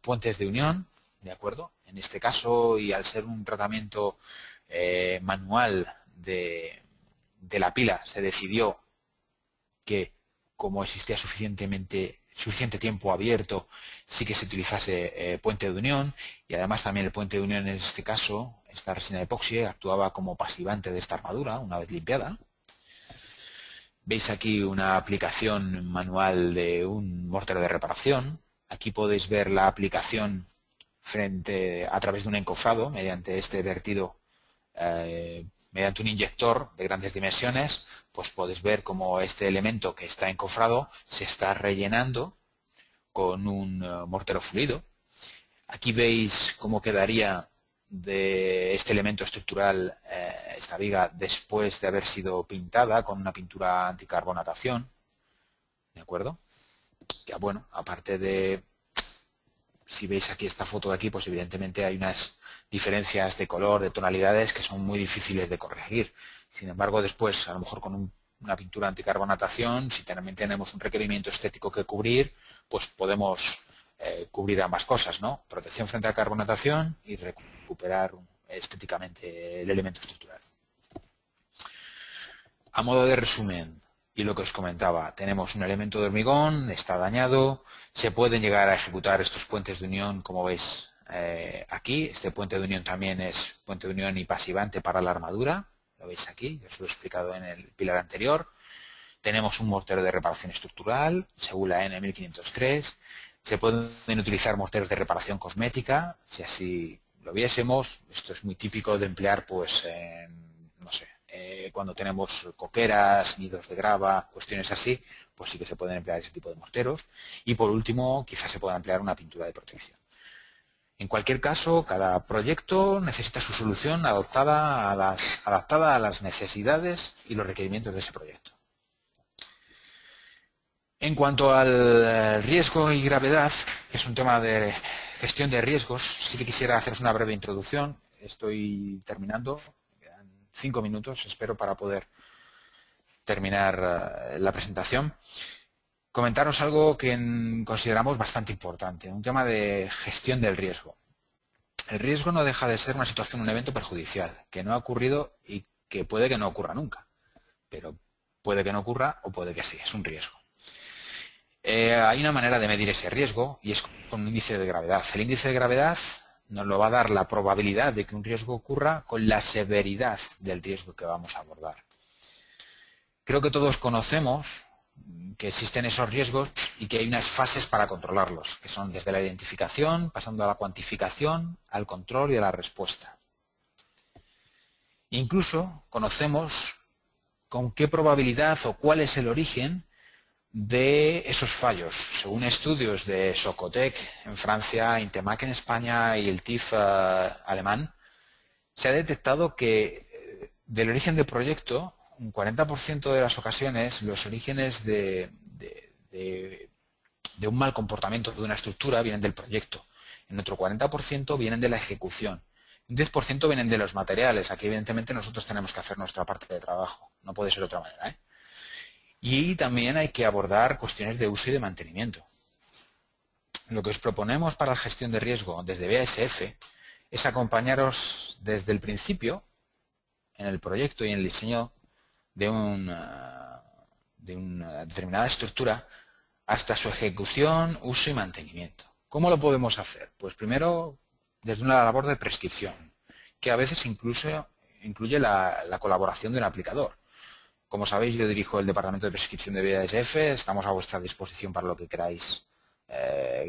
puentes de unión, ¿de acuerdo? En este caso, y al ser un tratamiento manual de la pila, se decidió que como existía suficiente tiempo abierto, sí que se utilizase puente de unión, y además también el puente de unión en este caso, esta resina epoxi, actuaba como pasivante de esta armadura una vez limpiada. Veis aquí una aplicación manual de un mortero de reparación. Aquí podéis ver la aplicación a través de un encofrado mediante este vertido, mediante un inyector de grandes dimensiones. Pues podéis ver cómo este elemento que está encofrado se está rellenando con un mortero fluido. Aquí veis cómo quedaría de este elemento estructural esta viga después de haber sido pintada con una pintura anticarbonatación, ¿de acuerdo? Ya bueno, aparte de, si veis aquí esta foto de aquí, pues evidentemente hay unas diferencias de color, de tonalidades que son muy difíciles de corregir. Sin embargo, después, a lo mejor con una pintura anticarbonatación, si también tenemos un requerimiento estético que cubrir, pues podemos cubrir ambas cosas, ¿no? Protección frente a carbonatación y recuperar estéticamente el elemento estructural. A modo de resumen, y lo que os comentaba, tenemos un elemento de hormigón, está dañado, se pueden llegar a ejecutar estos puentes de unión, como veis aquí. Este puente de unión también es puente de unión y pasivante para la armadura, lo veis aquí, os lo he explicado en el pilar anterior. Tenemos un mortero de reparación estructural, según la N1503. Se pueden utilizar morteros de reparación cosmética, si así lo viésemos. Esto es muy típico de emplear, pues, no sé, cuando tenemos coqueras, nidos de grava, cuestiones así, pues sí que se pueden emplear ese tipo de morteros. Y por último, quizás se pueda emplear una pintura de protección. En cualquier caso, cada proyecto necesita su solución adaptada a las necesidades y los requerimientos de ese proyecto. En cuanto al riesgo y gravedad, que es un tema de gestión de riesgos, sí que quisiera haceros una breve introducción. Estoy terminando, me quedan 5 minutos, espero, para poder terminar la presentación. Comentaros algo que consideramos bastante importante, un tema de gestión del riesgo. El riesgo no deja de ser una situación, un evento perjudicial, que no ha ocurrido y que puede que no ocurra nunca, pero puede que no ocurra o puede que sí, es un riesgo. Hay una manera de medir ese riesgo y es con un índice de gravedad. El índice de gravedad nos lo va a dar la probabilidad de que un riesgo ocurra con la severidad del riesgo que vamos a abordar. Creo que todos conocemos que existen esos riesgos y que hay unas fases para controlarlos, que son desde la identificación, pasando a la cuantificación, al control y a la respuesta. Incluso conocemos con qué probabilidad o cuál es el origen de esos fallos. Según estudios de Socotec en Francia, Intemac en España y el TIF alemán, se ha detectado que del origen del proyecto, un 40% de las ocasiones, los orígenes de un mal comportamiento de una estructura vienen del proyecto. En otro 40% vienen de la ejecución. Un 10% vienen de los materiales. Aquí, evidentemente, nosotros tenemos que hacer nuestra parte de trabajo. No puede ser de otra manera, ¿eh? Y también hay que abordar cuestiones de uso y de mantenimiento. Lo que os proponemos para la gestión de riesgo desde BASF es acompañaros desde el principio en el proyecto y en el diseño de una determinada estructura hasta su ejecución, uso y mantenimiento. ¿Cómo lo podemos hacer? Pues primero desde una labor de prescripción, que a veces incluso incluye la colaboración de un aplicador. Como sabéis, yo dirijo el departamento de prescripción de BASF, estamos a vuestra disposición para lo que queráis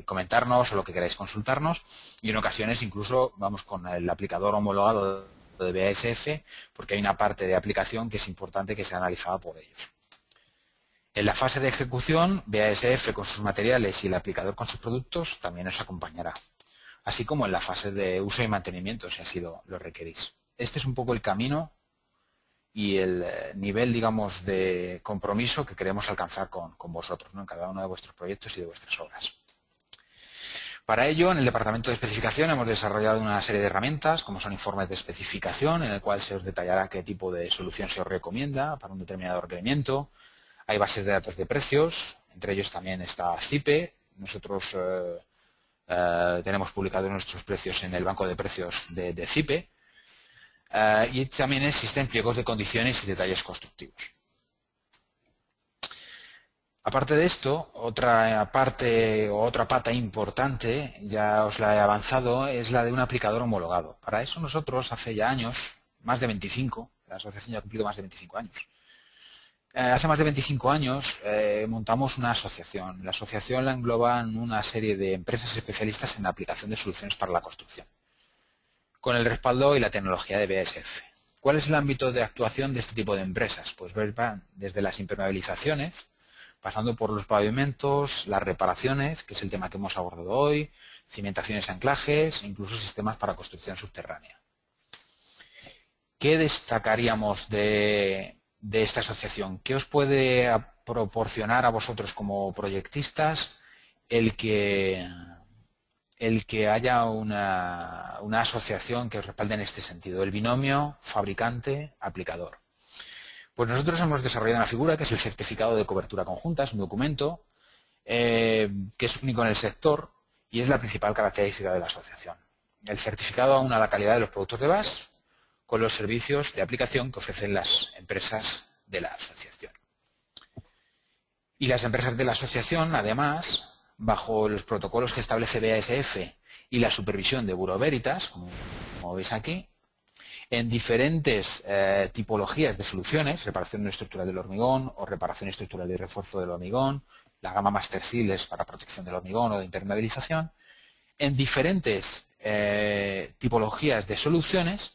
comentarnos o lo que queráis consultarnos, y en ocasiones incluso vamos con el aplicador homologado de BASF, porque hay una parte de aplicación que es importante que sea analizada por ellos. En la fase de ejecución, BASF con sus materiales y el aplicador con sus productos también os acompañará, así como en la fase de uso y mantenimiento, si así lo requerís. Este es un poco el camino y el nivel, digamos, de compromiso que queremos alcanzar con vosotros, ¿no?, en cada uno de vuestros proyectos y de vuestras obras. Para ello, en el departamento de especificación hemos desarrollado una serie de herramientas, como son informes de especificación, en el cual se os detallará qué tipo de solución se os recomienda para un determinado requerimiento. Hay bases de datos de precios, entre ellos también está CIPE. Nosotros tenemos publicados nuestros precios en el banco de precios de CIPE. Y también existen pliegos de condiciones y detalles constructivos. Aparte de esto, otra parte o otra pata importante, ya os la he avanzado, es la de un aplicador homologado. Para eso nosotros hace ya años, más de 25, la asociación ya ha cumplido más de 25 años. Hace más de 25 años montamos una asociación. La asociación la engloban una serie de empresas especialistas en la aplicación de soluciones para la construcción, con el respaldo y la tecnología de BASF. ¿Cuál es el ámbito de actuación de este tipo de empresas? Pues van desde las impermeabilizaciones, pasando por los pavimentos, las reparaciones, que es el tema que hemos abordado hoy, cimentaciones, anclajes, incluso sistemas para construcción subterránea. ¿Qué destacaríamos de esta asociación? ¿Qué os puede proporcionar a vosotros como proyectistas el que haya una asociación que os respalde en este sentido? El binomio fabricante-aplicador. Pues nosotros hemos desarrollado una figura que es el certificado de cobertura conjunta, es un documento que es único en el sector y es la principal característica de la asociación. El certificado aúna la calidad de los productos de BAS con los servicios de aplicación que ofrecen las empresas de la asociación. Y las empresas de la asociación, además, bajo los protocolos que establece BASF y la supervisión de Bureau Veritas, como veis aquí, en diferentes tipologías de soluciones, reparación estructural del hormigón o reparación estructural y refuerzo del hormigón, la gama Master Seal es para protección del hormigón o de impermeabilización, en diferentes tipologías de soluciones,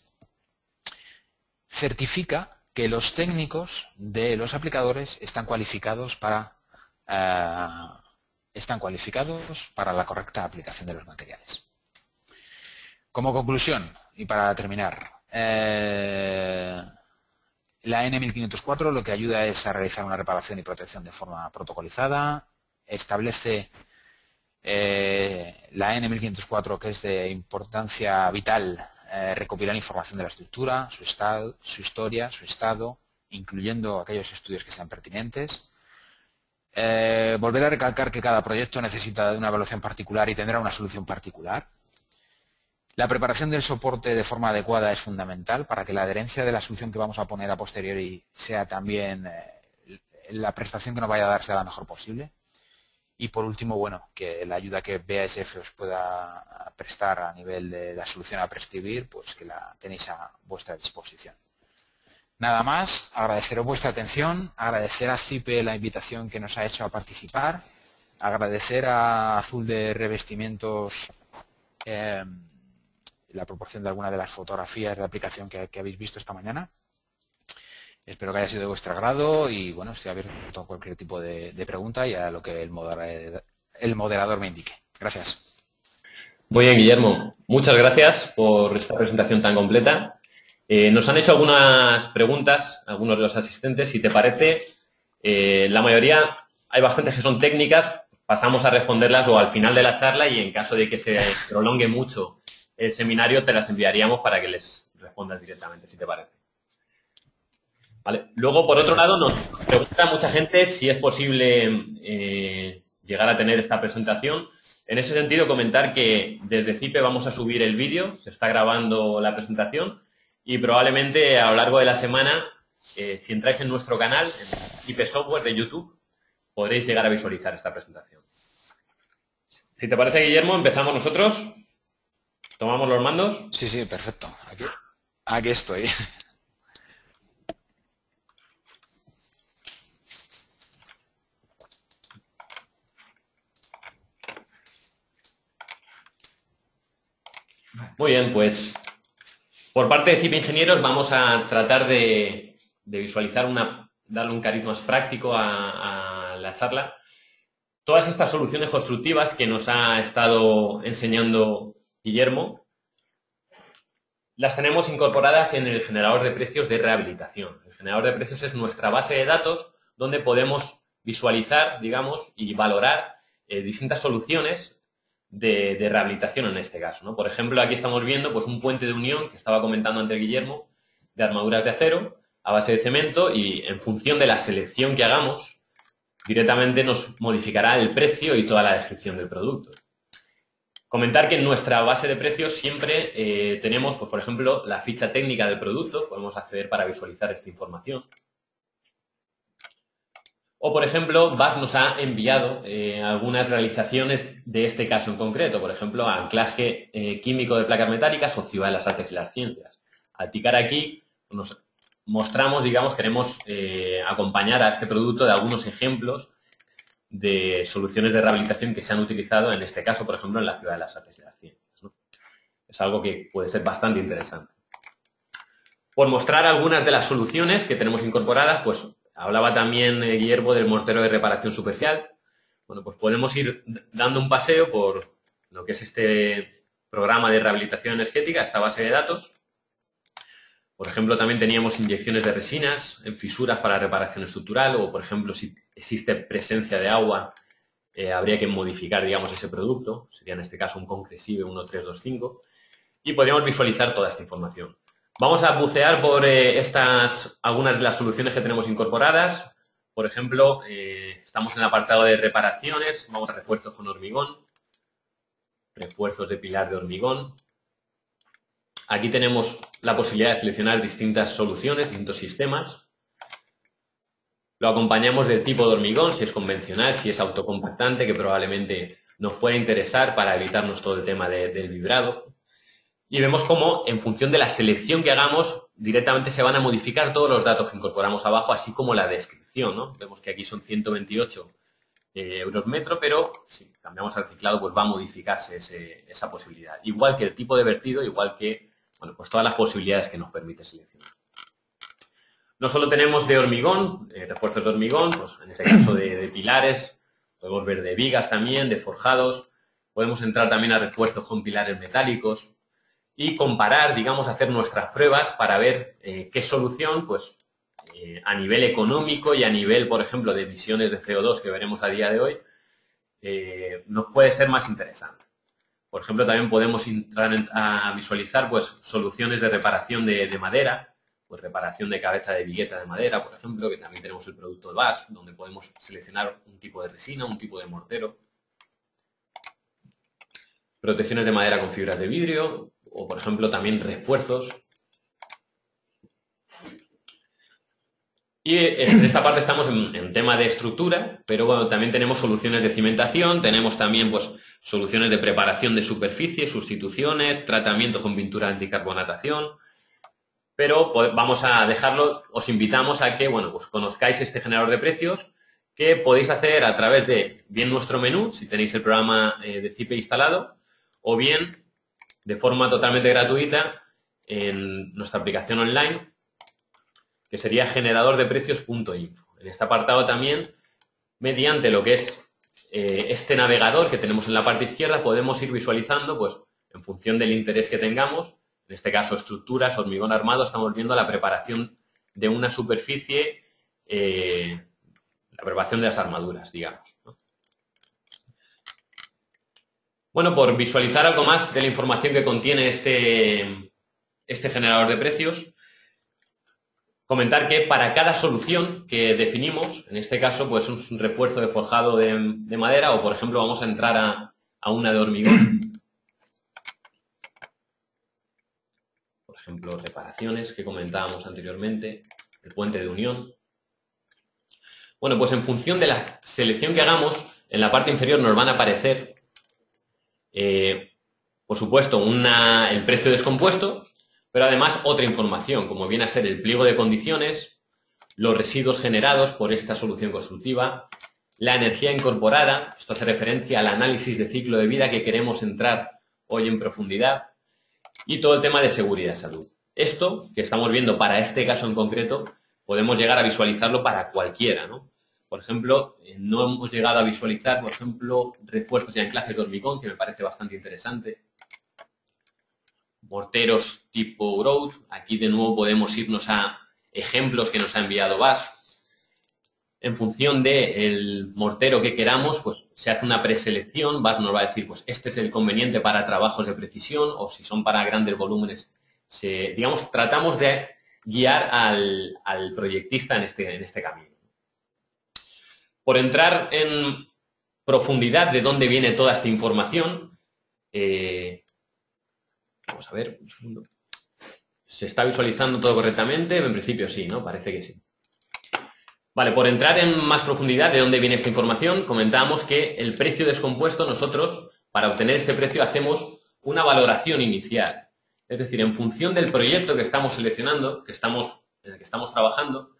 certifica que los técnicos de los aplicadores están cualificados para la correcta aplicación de los materiales. Como conclusión, y para terminar, la N1504 lo que ayuda es a realizar una reparación y protección de forma protocolizada. Establece la N1504, que es de importancia vital, recopilar información de la estructura, su estado, su historia, su estado, incluyendo aquellos estudios que sean pertinentes. Volver a recalcar que cada proyecto necesita de una evaluación particular y tendrá una solución particular. La preparación del soporte de forma adecuada es fundamental para que la adherencia de la solución que vamos a poner a posteriori sea también la prestación que nos vaya a dar sea la mejor posible. Y por último, bueno, que la ayuda que BASF os pueda prestar a nivel de la solución a prescribir, pues que la tenéis a vuestra disposición. Nada más, agradeceros vuestra atención, agradecer a CIPE la invitación que nos ha hecho a participar, agradecer a Azul de Revestimientos la proporción de alguna de las fotografías de aplicación que habéis visto esta mañana. Espero que haya sido de vuestro agrado y bueno, estoy abierto a cualquier tipo de pregunta y a lo que el moderador me indique. Gracias. Muy bien, Guillermo. Muchas gracias por esta presentación tan completa. Nos han hecho algunas preguntas, algunos de los asistentes. Si te parece, la mayoría, hay bastantes que son técnicas, pasamos a responderlas o al final de la charla y en caso de que se prolongue mucho el seminario, te las enviaríamos para que les respondas directamente, si te parece. ¿Vale? Luego, por otro lado, nos pregunta mucha gente si es posible llegar a tener esta presentación. En ese sentido, comentar que desde CIPE vamos a subir el vídeo, se está grabando la presentación y probablemente a lo largo de la semana, si entráis en nuestro canal, en CIPE Software de YouTube, podréis llegar a visualizar esta presentación. Si te parece, Guillermo, empezamos nosotros. ¿Tomamos los mandos? Sí, perfecto. Aquí estoy. Muy bien, pues por parte de CIPE Ingenieros vamos a tratar de visualizar darle un cariz más práctico a la charla. Todas estas soluciones constructivas que nos ha estado enseñando Guillermo, las tenemos incorporadas en el generador de precios de rehabilitación. El generador de precios es nuestra base de datos donde podemos visualizar, digamos, y valorar distintas soluciones de rehabilitación en este caso, ¿no? Por ejemplo, aquí estamos viendo pues, un puente de unión que estaba comentando antes Guillermo, de armaduras de acero a base de cemento y en función de la selección que hagamos, directamente nos modificará el precio y toda la descripción del producto. Comentar que en nuestra base de precios siempre tenemos, pues, por ejemplo, la ficha técnica del producto, podemos acceder para visualizar esta información. O, por ejemplo, BAS nos ha enviado algunas realizaciones de este caso en concreto, por ejemplo, anclaje químico de placas metálicas o ciudad de las artes y las ciencias. Al ticar aquí nos mostramos, digamos, queremos acompañar a este producto de algunos ejemplos de soluciones de rehabilitación que se han utilizado en este caso, por ejemplo, en la ciudad de las artes y las ciencias, ¿no? Es algo que puede ser bastante interesante. Por mostrar algunas de las soluciones que tenemos incorporadas, pues hablaba también Guillermo del mortero de reparación superficial. Bueno, pues podemos ir dando un paseo por lo que es este programa de rehabilitación energética, esta base de datos. Por ejemplo, también teníamos inyecciones de resinas en fisuras para reparación estructural o, por ejemplo, si existe presencia de agua, habría que modificar, digamos, ese producto. Sería en este caso un Concresive 1325. Y podríamos visualizar toda esta información. Vamos a bucear por algunas de las soluciones que tenemos incorporadas. Por ejemplo, estamos en el apartado de reparaciones, vamos a refuerzos con hormigón, refuerzos de pilar de hormigón. Aquí tenemos la posibilidad de seleccionar distintas soluciones, distintos sistemas. Lo acompañamos del tipo de hormigón, si es convencional, si es autocompactante, que probablemente nos pueda interesar para evitarnos todo el tema del vibrado. Y vemos cómo, en función de la selección que hagamos, directamente se van a modificar todos los datos que incorporamos abajo, así como la descripción, ¿no? Vemos que aquí son 128 euros metro, pero si cambiamos al ciclado, pues va a modificarse esa posibilidad. Igual que el tipo de vertido, igual que, bueno, pues todas las posibilidades que nos permite seleccionar. No solo tenemos de hormigón, refuerzos de hormigón, pues en este caso de pilares, podemos ver de vigas también, de forjados, podemos entrar también a refuerzos con pilares metálicos, y comparar, digamos, hacer nuestras pruebas para ver qué solución, pues, a nivel económico y a nivel, por ejemplo, de emisiones de CO2 que veremos a día de hoy, nos puede ser más interesante. Por ejemplo, también podemos entrar a visualizar, pues, soluciones de reparación de madera, pues reparación de cabeza de vigueta de madera, por ejemplo, que también tenemos el producto de BAS, donde podemos seleccionar un tipo de resina, un tipo de mortero. Protecciones de madera con fibras de vidrio, o por ejemplo también refuerzos. Y en esta parte estamos en tema de estructura, pero bueno, también tenemos soluciones de cimentación, tenemos también pues soluciones de preparación de superficie, sustituciones, tratamiento con pintura anticarbonatación, pero pues, vamos a dejarlo, os invitamos a que, bueno, pues conozcáis este generador de precios que podéis hacer a través de bien nuestro menú, si tenéis el programa de CIPE instalado, o bien de forma totalmente gratuita en nuestra aplicación online, que sería generador de precios.info. En este apartado también, mediante lo que es este navegador que tenemos en la parte izquierda, podemos ir visualizando, pues, en función del interés que tengamos, en este caso estructuras, hormigón armado, estamos viendo la preparación de una superficie, la preparación de las armaduras, digamos, ¿no? Bueno, por visualizar algo más de la información que contiene este generador de precios, comentar que para cada solución que definimos, en este caso pues un refuerzo de forjado de madera, o por ejemplo vamos a entrar a una de hormigón, por ejemplo reparaciones que comentábamos anteriormente, el puente de unión. Bueno, pues en función de la selección que hagamos, en la parte inferior nos van a aparecer, por supuesto, el precio descompuesto, pero además otra información, como viene a ser el pliego de condiciones, los residuos generados por esta solución constructiva, la energía incorporada, esto hace referencia al análisis de ciclo de vida que queremos entrar hoy en profundidad, y todo el tema de seguridad y salud. Esto que estamos viendo para este caso en concreto, podemos llegar a visualizarlo para cualquiera, ¿no? Por ejemplo, no hemos llegado a visualizar, por ejemplo, refuerzos y anclajes de hormigón, que me parece bastante interesante. Morteros tipo Grout. Aquí de nuevo podemos irnos a ejemplos que nos ha enviado BAS. En función del mortero que queramos, pues se hace una preselección. BAS nos va a decir, pues este es el conveniente para trabajos de precisión, o si son para grandes volúmenes, digamos, tratamos de guiar al proyectista en este camino. Por entrar en profundidad de dónde viene toda esta información, vamos a ver, un segundo. ¿Se está visualizando todo correctamente? En principio sí, ¿no? Parece que sí. Vale, por entrar en más profundidad de dónde viene esta información, comentábamos que el precio descompuesto, nosotros, para obtener este precio, hacemos una valoración inicial. Es decir, en función del proyecto que estamos seleccionando, en el que estamos trabajando,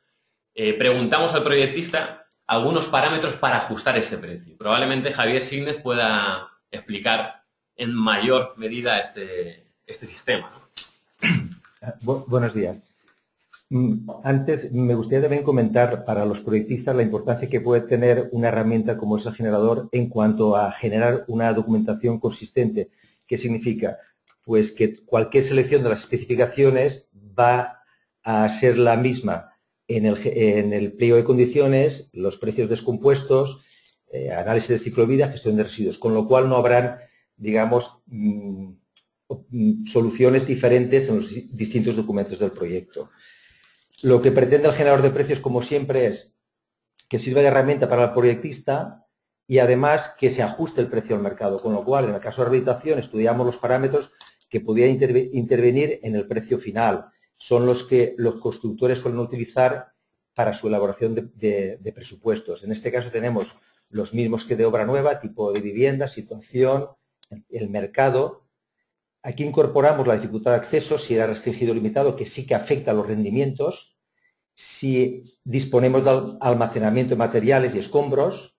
preguntamos al proyectista algunos parámetros para ajustar ese precio. Probablemente Javier Signes pueda explicar en mayor medida este sistema, ¿no? Buenos días. Antes me gustaría también comentar para los proyectistas la importancia que puede tener una herramienta como es el generador en cuanto a generar una documentación consistente. ¿Qué significa? Pues que cualquier selección de las especificaciones va a ser la misma en el pliego de condiciones, los precios descompuestos, análisis de ciclo de vida, gestión de residuos, con lo cual no habrán, digamos, soluciones diferentes en los distintos documentos del proyecto. Lo que pretende el generador de precios, como siempre, es que sirva de herramienta para el proyectista y además que se ajuste el precio al mercado, con lo cual, en el caso de rehabilitación, estudiamos los parámetros que podían intervenir en el precio final. Son los que los constructores suelen utilizar para su elaboración de presupuestos. En este caso tenemos los mismos que de obra nueva, tipo de vivienda, situación, el mercado. Aquí incorporamos la dificultad de acceso, si era restringido o limitado, que sí que afecta a los rendimientos. Si disponemos de almacenamiento de materiales y escombros,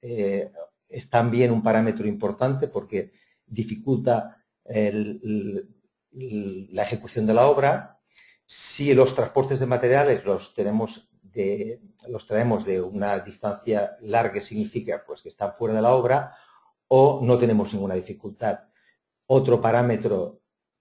es también un parámetro importante porque dificulta la ejecución de la obra. Si los transportes de materiales los traemos de una distancia larga, significa pues que están fuera de la obra, o no tenemos ninguna dificultad. Otro parámetro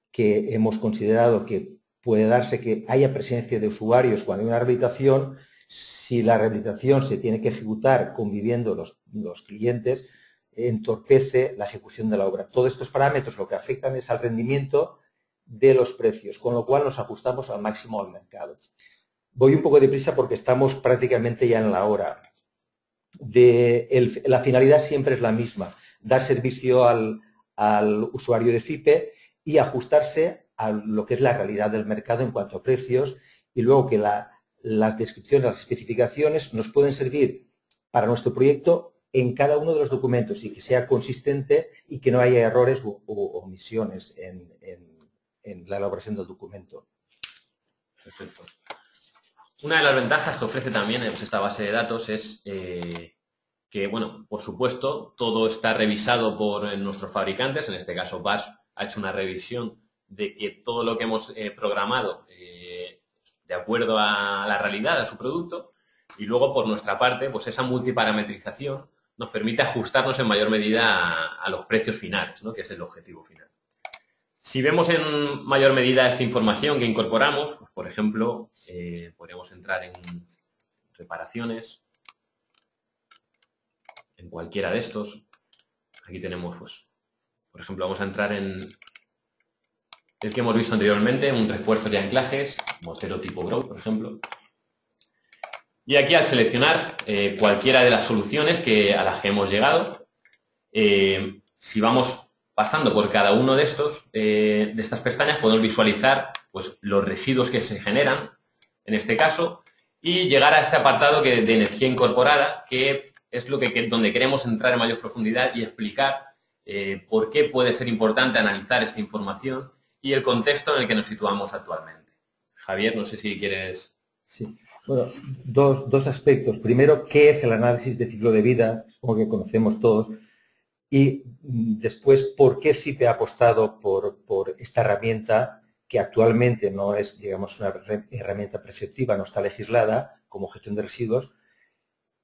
que hemos considerado que puede darse que haya presencia de usuarios cuando hay una rehabilitación, si la rehabilitación se tiene que ejecutar conviviendo los clientes, entorpece la ejecución de la obra. Todos estos parámetros lo que afectan es al rendimiento de los precios, con lo cual nos ajustamos al máximo al mercado. Voy un poco deprisa porque estamos prácticamente ya en la hora. La finalidad siempre es la misma, dar servicio al usuario de FIPE y ajustarse a lo que es la realidad del mercado en cuanto a precios, y luego que las descripciones, las especificaciones nos pueden servir para nuestro proyecto en cada uno de los documentos y que sea consistente y que no haya errores u omisiones en la elaboración del documento. Perfecto. Una de las ventajas que ofrece también esta base de datos es que, bueno, por supuesto, todo está revisado por nuestros fabricantes. En este caso, BAS ha hecho una revisión de que todo lo que hemos programado de acuerdo a la realidad, a su producto, y luego por nuestra parte, pues esa multiparametrización nos permite ajustarnos en mayor medida a los precios finales, ¿no? Que es el objetivo final. Si vemos en mayor medida esta información que incorporamos, pues, por ejemplo, podríamos entrar en reparaciones, en cualquiera de estos. Aquí tenemos, pues, por ejemplo, vamos a entrar en el que hemos visto anteriormente, un refuerzo de anclajes, mortero tipo Growth, por ejemplo. Y aquí al seleccionar cualquiera de las soluciones a las que hemos llegado, si vamos pasando por cada uno de estas pestañas, podemos visualizar pues, los residuos que se generan, en este caso, y llegar a este apartado de energía incorporada, que es donde queremos entrar en mayor profundidad y explicar por qué puede ser importante analizar esta información y el contexto en el que nos situamos actualmente. Javier, no sé si quieres... Sí. Bueno, dos aspectos. Primero, ¿qué es el análisis de ciclo de vida? Supongo que conocemos todos. Y después, ¿por qué CIPE ha apostado por esta herramienta que actualmente no es, digamos, una herramienta preceptiva, no está legislada como gestión de residuos?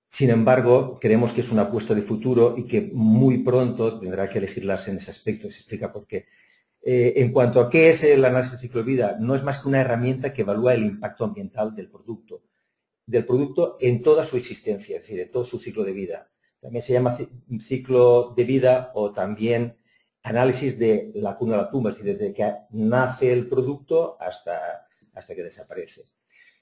Sin embargo, creemos que es una apuesta de futuro y que muy pronto tendrá que legislarse en ese aspecto. Se explica por qué. En cuanto a qué es el análisis de ciclo de vida, no es más que una herramienta que evalúa el impacto ambiental del producto en toda su existencia, es decir, en todo su ciclo de vida. También se llama ciclo de vida o también análisis de la cuna a la tumba, es decir, desde que nace el producto hasta que desaparece.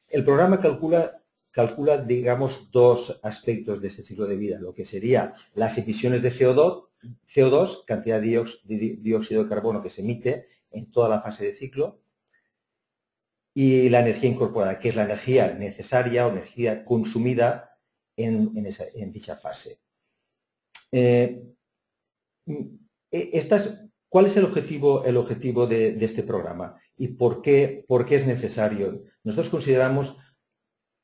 El programa calcula, digamos, dos aspectos de este ciclo de vida, lo que sería las emisiones de CO2, cantidad de dióxido de carbono que se emite en toda la fase de ciclo, y la energía incorporada, que es la energía necesaria o energía consumida en dicha fase. ¿Cuál es el objetivo de este programa y por qué es necesario? Nosotros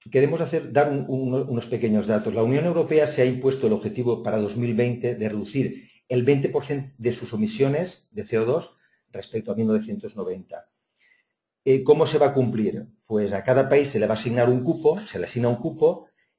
queremos dar unos pequeños datos. La Unión Europea se ha impuesto el objetivo para 2020 de reducir el 20% de sus emisiones de CO2 respecto a 1990. ¿Cómo se va a cumplir? Pues a cada país se le asigna un cupo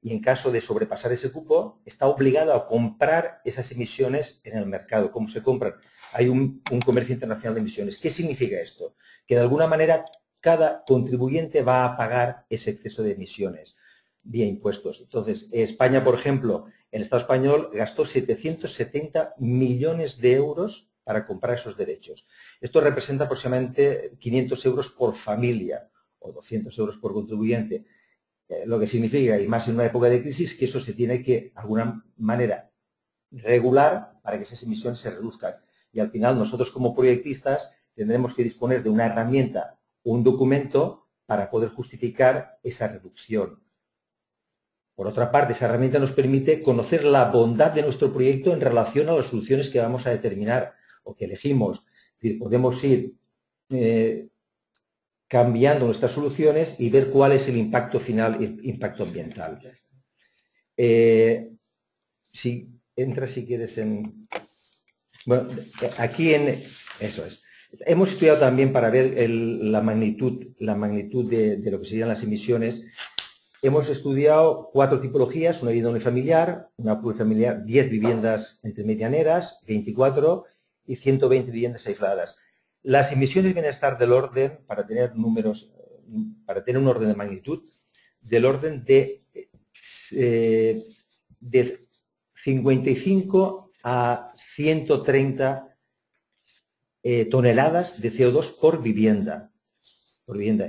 y en caso de sobrepasar ese cupo está obligado a comprar esas emisiones en el mercado. ¿Cómo se compran? Hay un comercio internacional de emisiones. ¿Qué significa esto? Que de alguna manera cada contribuyente va a pagar ese exceso de emisiones vía impuestos. Entonces, España, por ejemplo, el Estado español gastó 770 millones de euros para comprar esos derechos. Esto representa aproximadamente 500 euros por familia o 200 euros por contribuyente, lo que significa, y más en una época de crisis, que eso se tiene que, de alguna manera, regular para que esas emisiones se reduzcan. Y al final, nosotros como proyectistas tendremos que disponer de una herramienta, un documento, para poder justificar esa reducción. Por otra parte, esa herramienta nos permite conocer la bondad de nuestro proyecto en relación a las soluciones que vamos a determinar o que elegimos. Es decir, podemos ir cambiando nuestras soluciones y ver cuál es el impacto final, el impacto ambiental. Si entras, si quieres, bueno, aquí eso es. Hemos estudiado también para ver la magnitud de lo que serían las emisiones. Hemos estudiado 4 tipologías: una vivienda unifamiliar, una plurifamiliar, 10 viviendas intermedianeras, 24 y 120 viviendas aisladas. Las emisiones vienen a estar del orden, para tener números, para tener un orden de magnitud, del orden de 55 a 130 toneladas de CO2 por vivienda.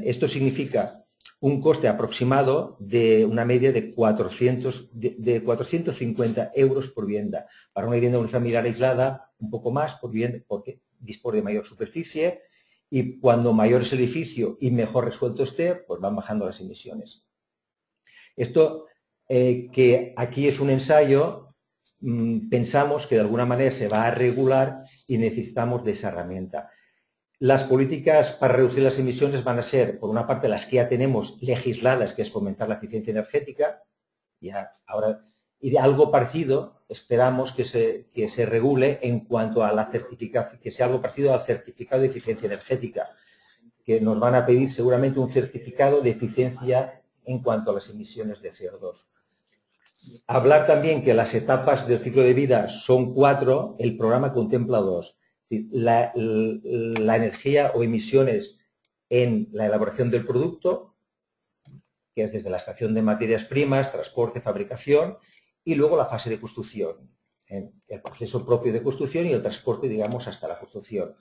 Esto significa un coste aproximado de una media de 450 euros por vivienda. Para una vivienda unifamiliar aislada, un poco más por vivienda, porque dispone de mayor superficie, y cuando mayor es el edificio y mejor resuelto esté, pues van bajando las emisiones. Esto, que aquí es un ensayo, pensamos que de alguna manera se va a regular y necesitamos de esa herramienta. Las políticas para reducir las emisiones van a ser, por una parte, las que ya tenemos legisladas, que es fomentar la eficiencia energética, y de algo parecido esperamos que se regule en cuanto a la certificación, que sea algo parecido al certificado de eficiencia energética, que nos van a pedir seguramente un certificado de eficiencia en cuanto a las emisiones de CO2. Hablar también que las etapas del ciclo de vida son 4, el programa contempla 2. La energía o emisiones en la elaboración del producto, que es desde la extracción de materias primas, transporte, fabricación, y luego la fase de construcción, el proceso propio de construcción y el transporte, digamos, hasta la construcción.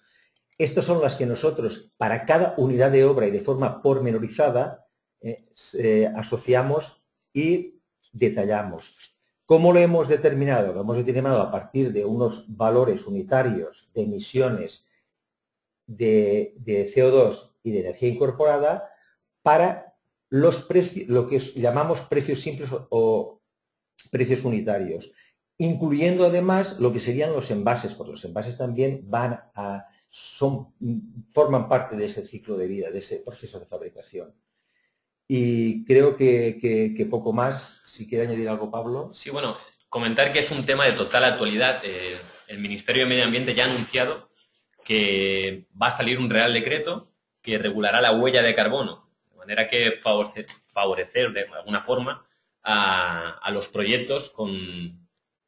Estas son las que nosotros, para cada unidad de obra y de forma pormenorizada, asociamos y detallamos. ¿Cómo lo hemos determinado? Lo hemos determinado a partir de unos valores unitarios de emisiones de CO2 y de energía incorporada para los precios, lo que llamamos precios simples o precios unitarios, incluyendo además lo que serían los envases, porque los envases también forman parte de ese ciclo de vida, de ese proceso de fabricación. Y creo que poco más. Si quiere añadir algo, Pablo. Sí, bueno, comentar que es un tema de total actualidad. El Ministerio de Medio Ambiente ya ha anunciado que va a salir un Real Decreto que regulará la huella de carbono, de manera que favorecer de alguna forma a los proyectos con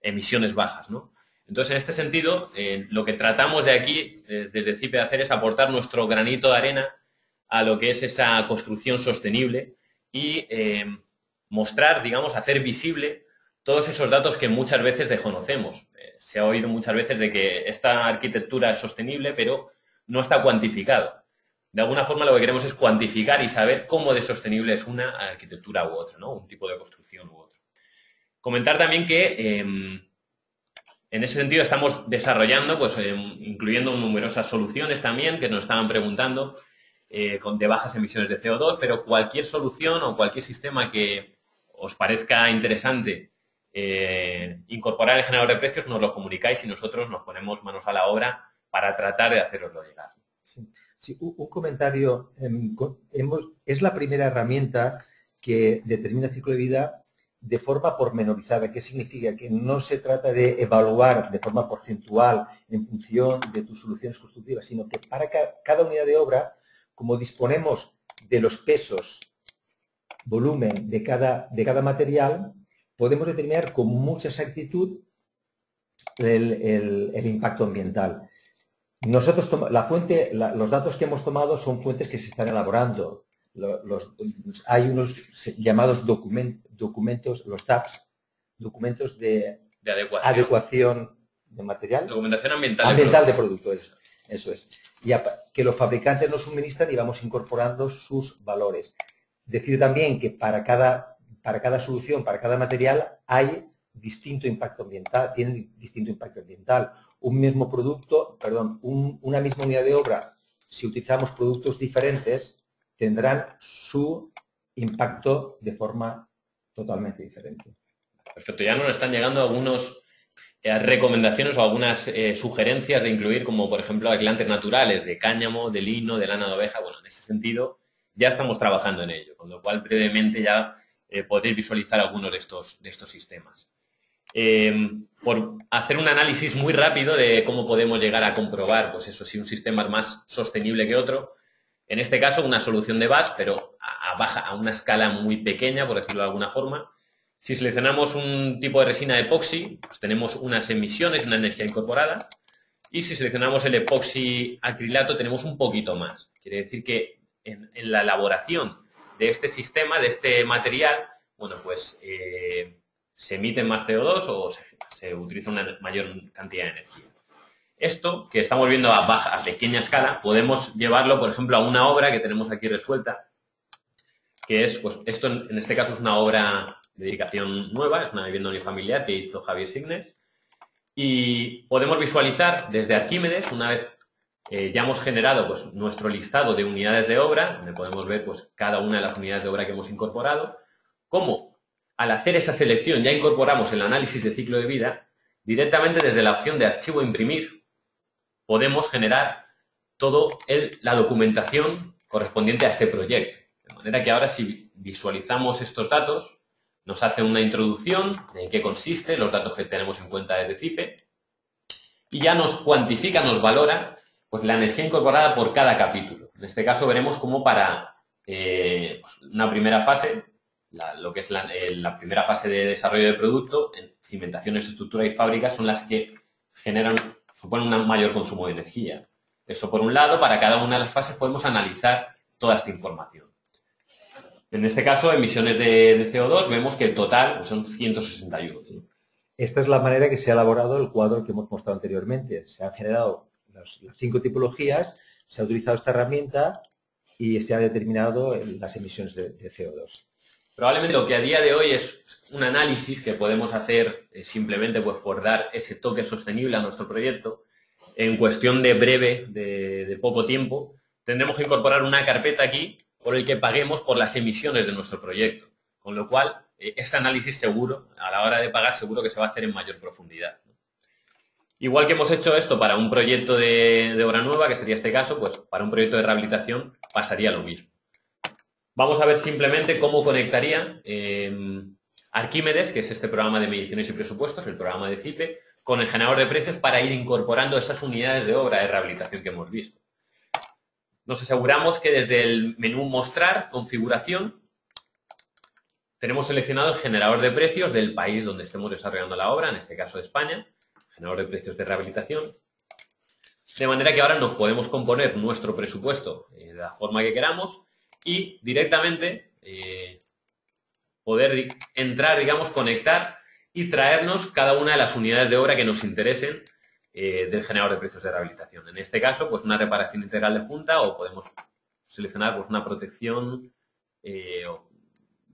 emisiones bajas, ¿no? Entonces, en este sentido, lo que tratamos de aquí, desde CIPE, de hacer es aportar nuestro granito de arena a lo que es esa construcción sostenible y mostrar, digamos, hacer visible todos esos datos que muchas veces desconocemos. Se ha oído muchas veces de que esta arquitectura es sostenible, pero no está cuantificado. De alguna forma lo que queremos es cuantificar y saber cómo de sostenible es una arquitectura u otra, ¿no? Un tipo de construcción u otro. Comentar también que en ese sentido estamos desarrollando, pues incluyendo numerosas soluciones también que nos estaban preguntando, de bajas emisiones de CO2, pero cualquier solución o cualquier sistema que os parezca interesante incorporar el generador de precios, nos lo comunicáis y nosotros nos ponemos manos a la obra para tratar de haceroslo llegar. Sí, un comentario. Es la primera herramienta que determina el ciclo de vida de forma pormenorizada. ¿Qué significa? Que no se trata de evaluar de forma porcentual en función de tus soluciones constructivas, sino que para cada unidad de obra, como disponemos de los pesos, volumen de cada material, podemos determinar con mucha exactitud el impacto ambiental. Nosotros, los datos que hemos tomado son fuentes que se están elaborando. Hay unos llamados documentos, los DAPs, documentos de adecuación de material. Documentación ambiental de producto, eso es. Y que los fabricantes nos suministran y vamos incorporando sus valores. Decir también que para cada solución, para cada material, hay distinto impacto ambiental, tienen distinto impacto ambiental. Un mismo producto, una misma unidad de obra, si utilizamos productos diferentes, tendrán su impacto de forma totalmente diferente. Perfecto, ya nos están llegando algunas recomendaciones o algunas sugerencias de incluir, como por ejemplo aislantes naturales de cáñamo, de lino, de lana de oveja. Bueno, en ese sentido ya estamos trabajando en ello, con lo cual brevemente ya podéis visualizar algunos de estos sistemas. Por hacer un análisis muy rápido de cómo podemos llegar a comprobar, pues eso, si un sistema es más sostenible que otro. En este caso, una solución de BAS, pero a una escala muy pequeña, por decirlo de alguna forma. Si seleccionamos un tipo de resina de epoxi, pues tenemos unas emisiones, una energía incorporada. Y si seleccionamos el epoxi acrilato, tenemos un poquito más. Quiere decir que en la elaboración de este sistema, de este material, bueno, pues se emiten más CO2 o se utiliza una mayor cantidad de energía. Esto, que estamos viendo a pequeña escala, podemos llevarlo, por ejemplo, a una obra que tenemos aquí resuelta, que es, pues esto en este caso es una obra de edificación nueva, es una vivienda unifamiliar que hizo Javier Signes, y podemos visualizar desde Arquímedes, una vez ya hemos generado pues nuestro listado de unidades de obra, donde podemos ver pues cada una de las unidades de obra que hemos incorporado, cómo al hacer esa selección ya incorporamos el análisis de ciclo de vida, directamente desde la opción de archivo imprimir, podemos generar toda la documentación correspondiente a este proyecto. De manera que ahora si visualizamos estos datos, nos hace una introducción de en qué consiste, los datos que tenemos en cuenta desde CIPE, y ya nos cuantifica, nos valora pues la energía incorporada por cada capítulo. En este caso veremos cómo para una primera fase, lo que es la primera fase de desarrollo de producto, en cimentaciones, estructuras y fábricas son las que suponen un mayor consumo de energía. Eso por un lado, para cada una de las fases podemos analizar toda esta información. En este caso, emisiones de CO2, vemos que el total pues, son 161. ¿Sí? Esta es la manera que se ha elaborado el cuadro que hemos mostrado anteriormente. Se han generado las 5 tipologías, se ha utilizado esta herramienta y se ha determinado las emisiones de CO2. Probablemente lo que a día de hoy es un análisis que podemos hacer simplemente pues, por dar ese toque sostenible a nuestro proyecto. En cuestión de poco tiempo, tendremos que incorporar una carpeta aquí por el que paguemos por las emisiones de nuestro proyecto. Con lo cual, este análisis seguro, a la hora de pagar, seguro que se va a hacer en mayor profundidad. Igual que hemos hecho esto para un proyecto de obra nueva, que sería este caso, pues para un proyecto de rehabilitación pasaría lo mismo. Vamos a ver simplemente cómo conectaría Arquímedes, que es este programa de mediciones y presupuestos, el programa de CIPE, con el generador de precios para ir incorporando esas unidades de obra de rehabilitación que hemos visto. Nos aseguramos que desde el menú Mostrar, Configuración, tenemos seleccionado el generador de precios del país donde estemos desarrollando la obra, en este caso de España, generador de precios de rehabilitación. De manera que ahora nos podemos componer nuestro presupuesto de la forma que queramos y directamente poder entrar, digamos, conectar y traernos cada una de las unidades de obra que nos interesen del generador de precios de rehabilitación. En este caso, pues una reparación integral de junta o podemos seleccionar pues una protección o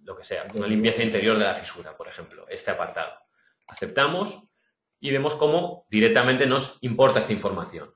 lo que sea, una limpieza interior de la fisura, por ejemplo, este apartado. Aceptamos y vemos cómo directamente nos importa esta información.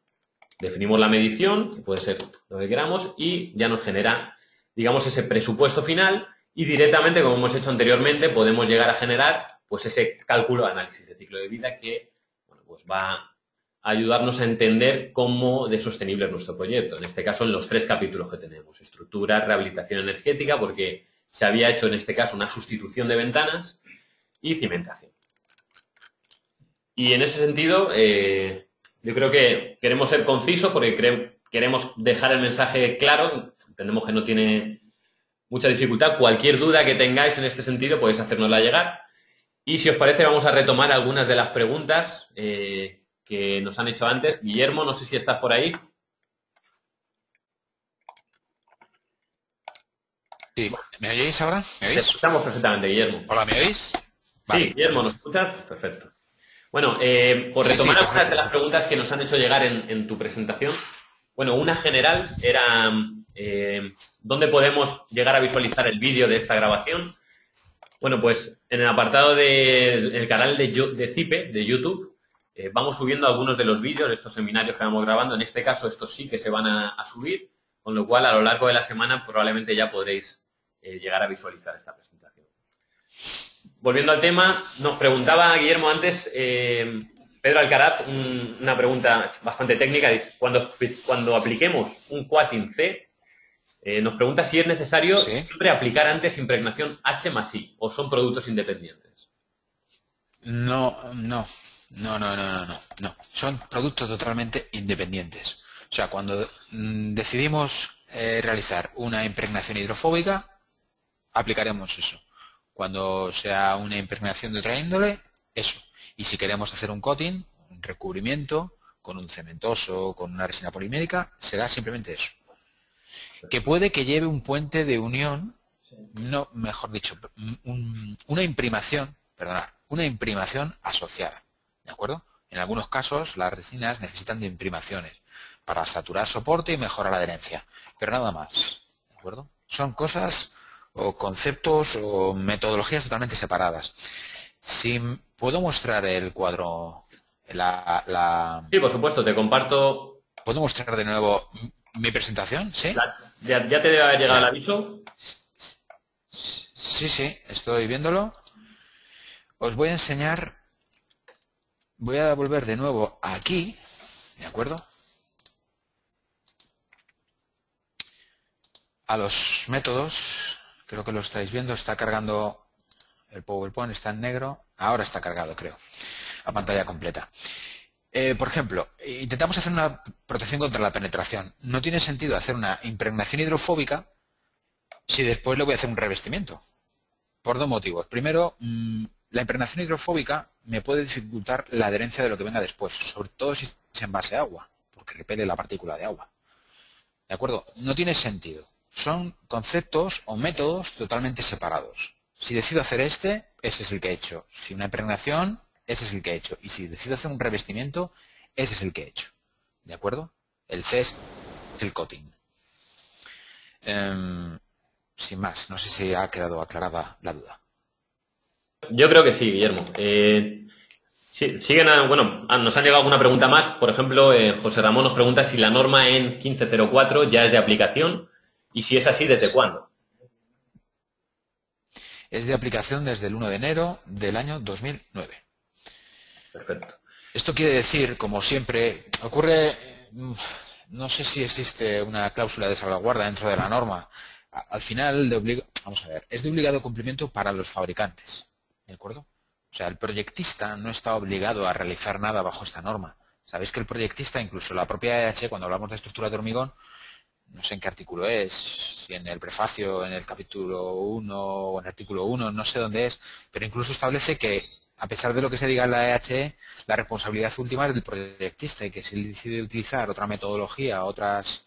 Definimos la medición, que puede ser lo que queramos, y ya nos genera, digamos, ese presupuesto final y directamente, como hemos hecho anteriormente, podemos llegar a generar pues ese cálculo de análisis de ciclo de vida que bueno, pues va a ayudarnos a entender cómo de sostenible es nuestro proyecto. En este caso, en los 3 capítulos que tenemos. Estructura, rehabilitación energética, porque se había hecho en este caso una sustitución de ventanas y cimentación. Y en ese sentido, yo creo que queremos ser concisos porque queremos dejar el mensaje claro. Entendemos que no tiene mucha dificultad. Cualquier duda que tengáis en este sentido podéis hacérnosla llegar. Y si os parece, vamos a retomar algunas de las preguntas que nos han hecho antes. Guillermo, no sé si estás por ahí. Sí. ¿Me oís ahora? ¿Me oís? Te escuchamos perfectamente, Guillermo. Hola, ¿me oís? Vale. Sí, Guillermo, ¿nos escuchas? Perfecto. Bueno, por retomar algunas de las preguntas que nos han hecho llegar en tu presentación. Bueno, una general era ¿dónde podemos llegar a visualizar el vídeo de esta grabación? Bueno, pues en el apartado del canal de CIPE, de YouTube, vamos subiendo algunos de los vídeos de estos seminarios que vamos grabando. En este caso, estos sí que se van a subir, con lo cual a lo largo de la semana probablemente ya podréis llegar a visualizar esta presentación. Volviendo al tema, nos preguntaba Guillermo antes, Pedro Alcaraz, una pregunta bastante técnica. Cuando apliquemos un Quatin C, nos pregunta si es necesario siempre aplicar antes impregnación H más I o son productos independientes. No. Son productos totalmente independientes. O sea, cuando decidimos realizar una impregnación hidrofóbica, aplicaremos eso. Cuando sea una impregnación de otra índole, eso. Y si queremos hacer un coating, un recubrimiento, con un cementoso, con una resina polimérica, será simplemente eso. Que puede que lleve un puente de unión, no, mejor dicho, una imprimación asociada, ¿de acuerdo? En algunos casos las resinas necesitan de imprimaciones para saturar soporte y mejorar la adherencia, pero nada más, ¿de acuerdo? Son cosas o conceptos o metodologías totalmente separadas. Si puedo mostrar el cuadro, Sí, por supuesto, te comparto. ¿Puedo mostrar de nuevo mi presentación? ¿Sí? ¿Ya te debe haber llegado el aviso? Sí, estoy viéndolo. Os voy a enseñar. Voy a volver de nuevo aquí, ¿de acuerdo? A los métodos, creo que lo estáis viendo, está cargando el PowerPoint, está en negro. Ahora está cargado, creo, la pantalla completa. Por ejemplo, intentamos hacer una protección contra la penetración. No tiene sentido hacer una impregnación hidrofóbica si después le voy a hacer un revestimiento. Por dos motivos. Primero, la impregnación hidrofóbica me puede dificultar la adherencia de lo que venga después, sobre todo si es en base a agua, porque repele la partícula de agua. ¿De acuerdo? No tiene sentido. Son conceptos o métodos totalmente separados. Si decido hacer ese es el que he hecho. Si una impregnación, ese es el que he hecho. Y si decido hacer un revestimiento, ese es el que he hecho. ¿De acuerdo? El C es el coating. Sin más, no sé si ha quedado aclarada la duda. Yo creo que sí, Guillermo. Nos han llegado alguna pregunta más. Por ejemplo, José Ramón nos pregunta si la norma en 1504 ya es de aplicación y si es así, ¿desde cuándo? Es de aplicación desde el 1 de enero del año 2009. Perfecto. Esto quiere decir, como siempre, ocurre, no sé si existe una cláusula de salvaguarda dentro de la norma. Al final, vamos a ver, es de obligado cumplimiento para los fabricantes. ¿De acuerdo? O sea, el proyectista no está obligado a realizar nada bajo esta norma. Sabéis que el proyectista, incluso la propia EH, cuando hablamos de estructura de hormigón, no sé en qué artículo es, si en el prefacio, en el capítulo 1 o en el artículo 1, no sé dónde es, pero incluso establece que, a pesar de lo que se diga en la EHE, la responsabilidad última es del proyectista y que si él decide utilizar otra metodología, otras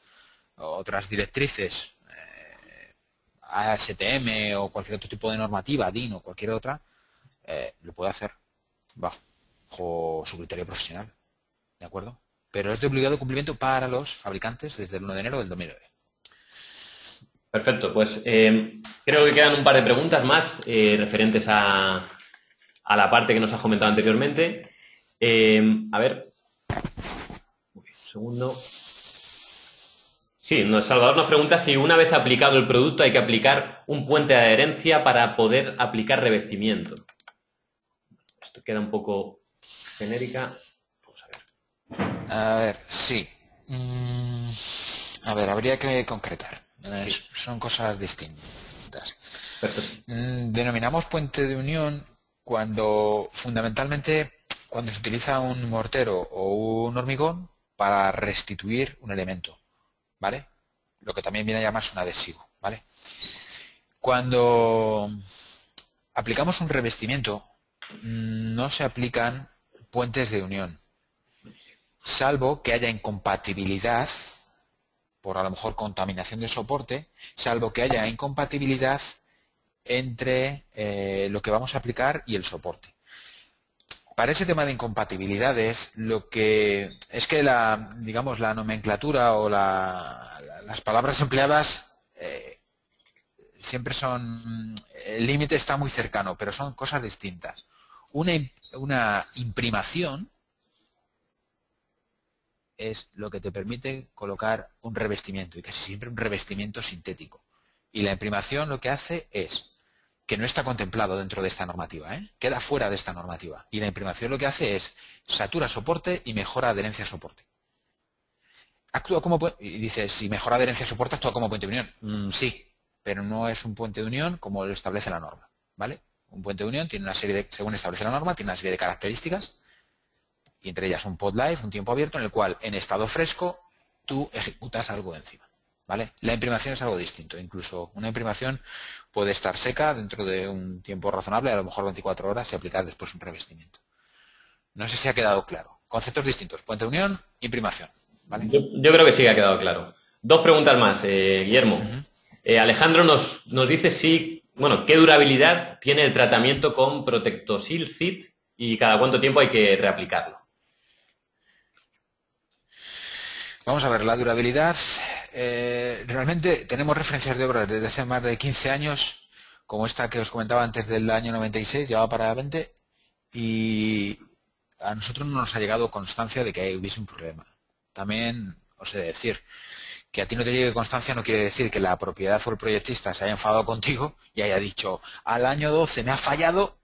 directrices, ASTM o cualquier otro tipo de normativa, DIN o cualquier otra, lo puede hacer bajo su criterio profesional. ¿De acuerdo? Pero es de obligado cumplimiento para los fabricantes desde el 1 de enero del 2009. Perfecto, pues creo que quedan un par de preguntas más referentes a la parte que nos has comentado anteriormente. A ver, un segundo. Sí, Salvador nos pregunta si una vez aplicado el producto hay que aplicar un puente de adherencia para poder aplicar revestimiento. Esto queda un poco genérica. Vamos a ver. A ver, sí. A ver, habría que concretar. Son cosas distintas. Denominamos puente de unión cuando fundamentalmente cuando se utiliza un mortero o un hormigón para restituir un elemento, ¿vale? Lo que también viene a llamarse un adhesivo, ¿vale? Cuando aplicamos un revestimiento no se aplican puentes de unión, salvo que haya incompatibilidad por a lo mejor contaminación del soporte, salvo que haya incompatibilidad entre lo que vamos a aplicar y el soporte. Para ese tema de incompatibilidades, lo que es que la nomenclatura o las palabras empleadas siempre son, el límite está muy cercano, pero son cosas distintas. Una imprimación es lo que te permite colocar un revestimiento, y casi siempre un revestimiento sintético. Y la imprimación lo que hace es que no está contemplado dentro de esta normativa, queda fuera de esta normativa. Y la imprimación lo que hace es satura soporte y mejora adherencia a soporte. Actúa como, y dices, si mejora adherencia a soporte, actúa como puente de unión. Sí, pero no es un puente de unión como lo establece la norma, ¿vale? Un puente de unión tiene una serie de, según establece la norma, tiene una serie de características, y entre ellas un pod life, un tiempo abierto, en el cual en estado fresco tú ejecutas algo encima, ¿vale? La imprimación es algo distinto. Incluso una imprimación puede estar seca dentro de un tiempo razonable, a lo mejor 24 horas, y aplicar después un revestimiento. No sé si ha quedado claro. Conceptos distintos, puente de unión, imprimación, ¿vale? Yo creo que sí ha quedado claro. Dos preguntas más, Guillermo. Alejandro nos dice qué durabilidad tiene el tratamiento con Protectosil CID y cada cuánto tiempo hay que reaplicarlo. Vamos a ver, la durabilidad, realmente tenemos referencias de obras desde hace más de 15 años, como esta que os comentaba antes del año 96, llevaba para 20, y a nosotros no nos ha llegado constancia de que hubiese un problema. También os he de decir que a ti no te llegue constancia no quiere decir que la propiedad o el proyectista se haya enfadado contigo y haya dicho, al año 12 me ha fallado,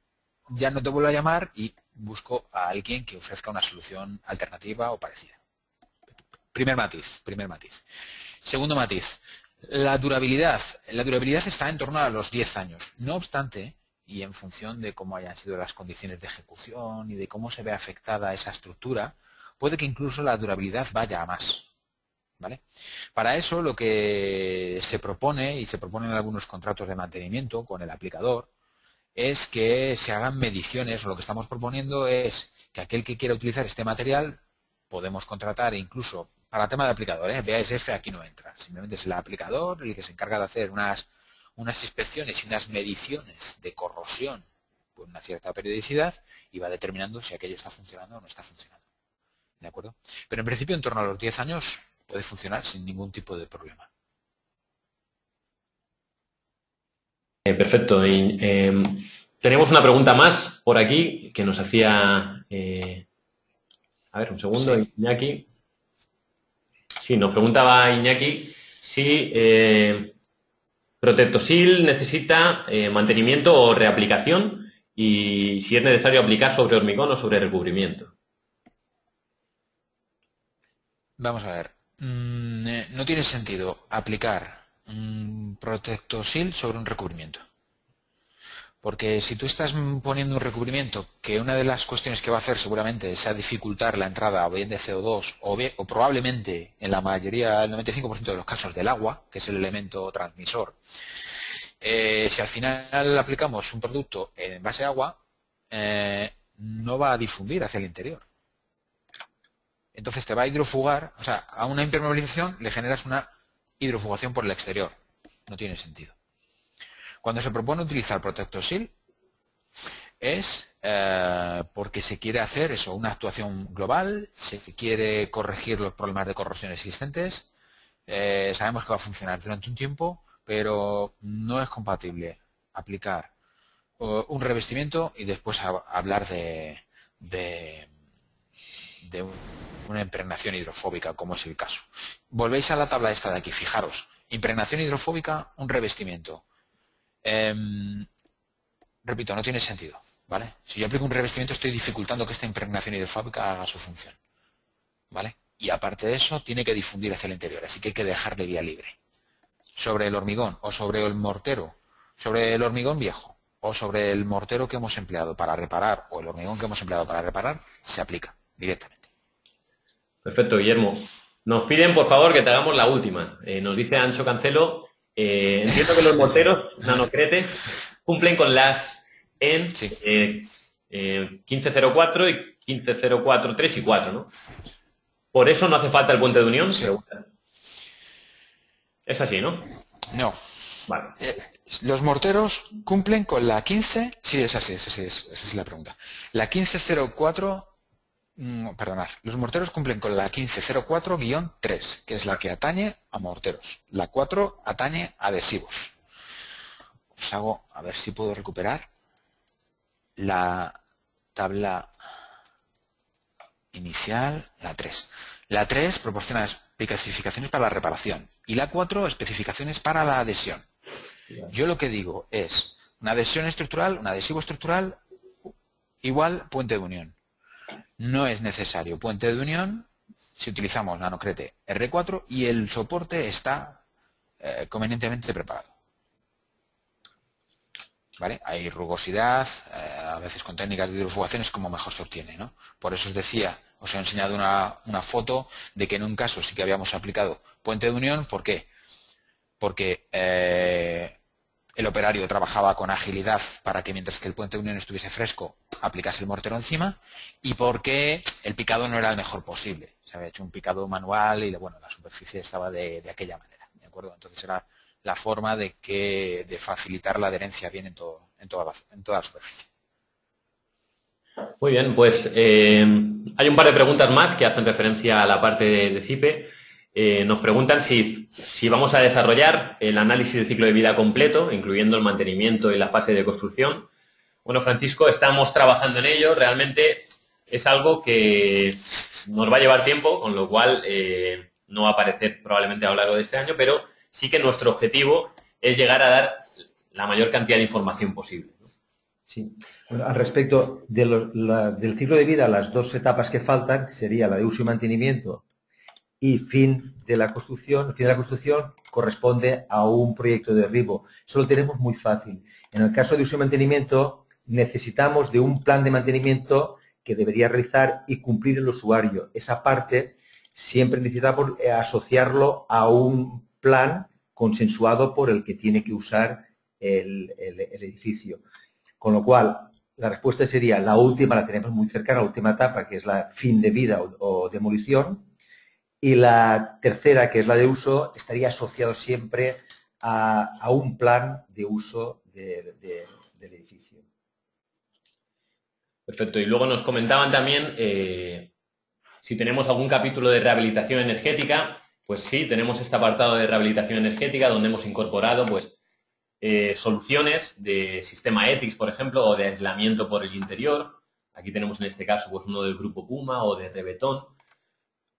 ya no te vuelvo a llamar y busco a alguien que ofrezca una solución alternativa o parecida. Primer matiz. Segundo matiz, la durabilidad. La durabilidad está en torno a los 10 años. No obstante, y en función de cómo hayan sido las condiciones de ejecución y de cómo se ve afectada esa estructura, puede que incluso la durabilidad vaya a más. ¿vale? Para eso lo que se propone, y se propone en algunos contratos de mantenimiento con el aplicador, es que se hagan mediciones, o lo que estamos proponiendo es que aquel que quiera utilizar este material, podemos contratar incluso, para tema de aplicador, BASF aquí no entra, simplemente es el aplicador el que se encarga de hacer unas inspecciones y unas mediciones de corrosión con una cierta periodicidad y va determinando si aquello está funcionando o no está funcionando. ¿De acuerdo? Pero en principio en torno a los 10 años puede funcionar sin ningún tipo de problema. Perfecto. Y, tenemos una pregunta más por aquí que nos hacía... a ver, un segundo, Sí. Iñaki. Sí, nos preguntaba Iñaki si Protectosil necesita mantenimiento o reaplicación y si es necesario aplicar sobre hormigón o sobre recubrimiento. Vamos a ver. No tiene sentido aplicar un Protectosil sobre un recubrimiento. Porque si tú estás poniendo un recubrimiento que una de las cuestiones que va a hacer seguramente sea dificultar la entrada o bien de CO2 o probablemente en la mayoría, el 95% de los casos del agua, que es el elemento transmisor, si al final aplicamos un producto en base a agua, no va a difundir hacia el interior. Entonces te va a hidrofugar, o sea, a una impermeabilización le generas una hidrofugación por el exterior. No tiene sentido. Cuando se propone utilizar Protectosil es porque se quiere hacer eso, una actuación global, se quiere corregir los problemas de corrosión existentes, sabemos que va a funcionar durante un tiempo, pero no es compatible aplicar un revestimiento y después hablar de una impregnación hidrofóbica, como es el caso. Volvéis a la tabla esta de aquí, fijaros, impregnación hidrofóbica, un revestimiento. Repito, no tiene sentido, ¿vale? Si yo aplico un revestimiento estoy dificultando que esta impregnación hidrofóbica haga su función, ¿vale? Y aparte de eso tiene que difundir hacia el interior, así que hay que dejarle vía libre. Sobre el hormigón o sobre el mortero, sobre el hormigón viejo o sobre el mortero que hemos empleado para reparar o el hormigón que hemos empleado para reparar, se aplica directamente. Perfecto, Guillermo. Nos piden, por favor, que te hagamos la última. Nos dice Ancho Cancelo, entiendo que los morteros nanocrete cumplen con las en Sí. 1504 y 15043 y 4, ¿no? Por eso no hace falta el puente de unión. Sí. Es así, ¿no? No. Vale. Los morteros cumplen con la 15, sí, es así, esa es la pregunta. La 1504, perdonad, los morteros cumplen con la 1504-3, que es la que atañe a morteros. La 4 atañe a adhesivos. Os hago, a ver si puedo recuperar la tabla inicial, la 3. La 3 proporciona especificaciones para la reparación y la 4 especificaciones para la adhesión. Yo lo que digo es una adhesión estructural, un adhesivo estructural igual puente de unión. No es necesario puente de unión si utilizamos nanocrete R4 y el soporte está convenientemente preparado. ¿Vale? Hay rugosidad, a veces con técnicas de hidrofugación es como mejor se obtiene, ¿no? Por eso os decía, os he enseñado una foto de que en un caso sí que habíamos aplicado puente de unión. ¿Por qué? Porque el operario trabajaba con agilidad para que mientras que el puente de unión estuviese fresco, aplicase el mortero encima, y porque el picado no era el mejor posible. Se había hecho un picado manual y bueno, la superficie estaba de aquella manera, ¿de acuerdo? Entonces era la forma de facilitar la adherencia bien en toda la superficie. Muy bien, pues hay un par de preguntas más que hacen referencia a la parte de CIPE. Nos preguntan si vamos a desarrollar el análisis de ciclo de vida completo, incluyendo el mantenimiento y la fase de construcción. Bueno, Francisco, estamos trabajando en ello. Realmente es algo que nos va a llevar tiempo, con lo cual no va a aparecer probablemente a lo largo de este año, pero sí que nuestro objetivo es llegar a dar la mayor cantidad de información posible, ¿no? Sí. Bueno, al respecto del ciclo de vida, las dos etapas que faltan sería la de uso y mantenimiento y fin de la construcción. El fin de la construcción corresponde a un proyecto de derribo. Eso lo tenemos muy fácil. En el caso de uso y mantenimiento necesitamos de un plan de mantenimiento que debería realizar y cumplir el usuario. Esa parte siempre necesitamos asociarlo a un plan consensuado por el que tiene que usar el edificio. Con lo cual, la respuesta sería la última, la tenemos muy cercana, la última etapa, que es la fin de vida o demolición. Y la tercera, que es la de uso, estaría asociado siempre a un plan de uso del edificio. Perfecto. Y luego nos comentaban también si tenemos algún capítulo de rehabilitación energética. Pues sí, tenemos este apartado de rehabilitación energética donde hemos incorporado pues soluciones de sistema ETICS, por ejemplo, o de aislamiento por el interior. Aquí tenemos en este caso pues uno del grupo Puma o de Rebetón.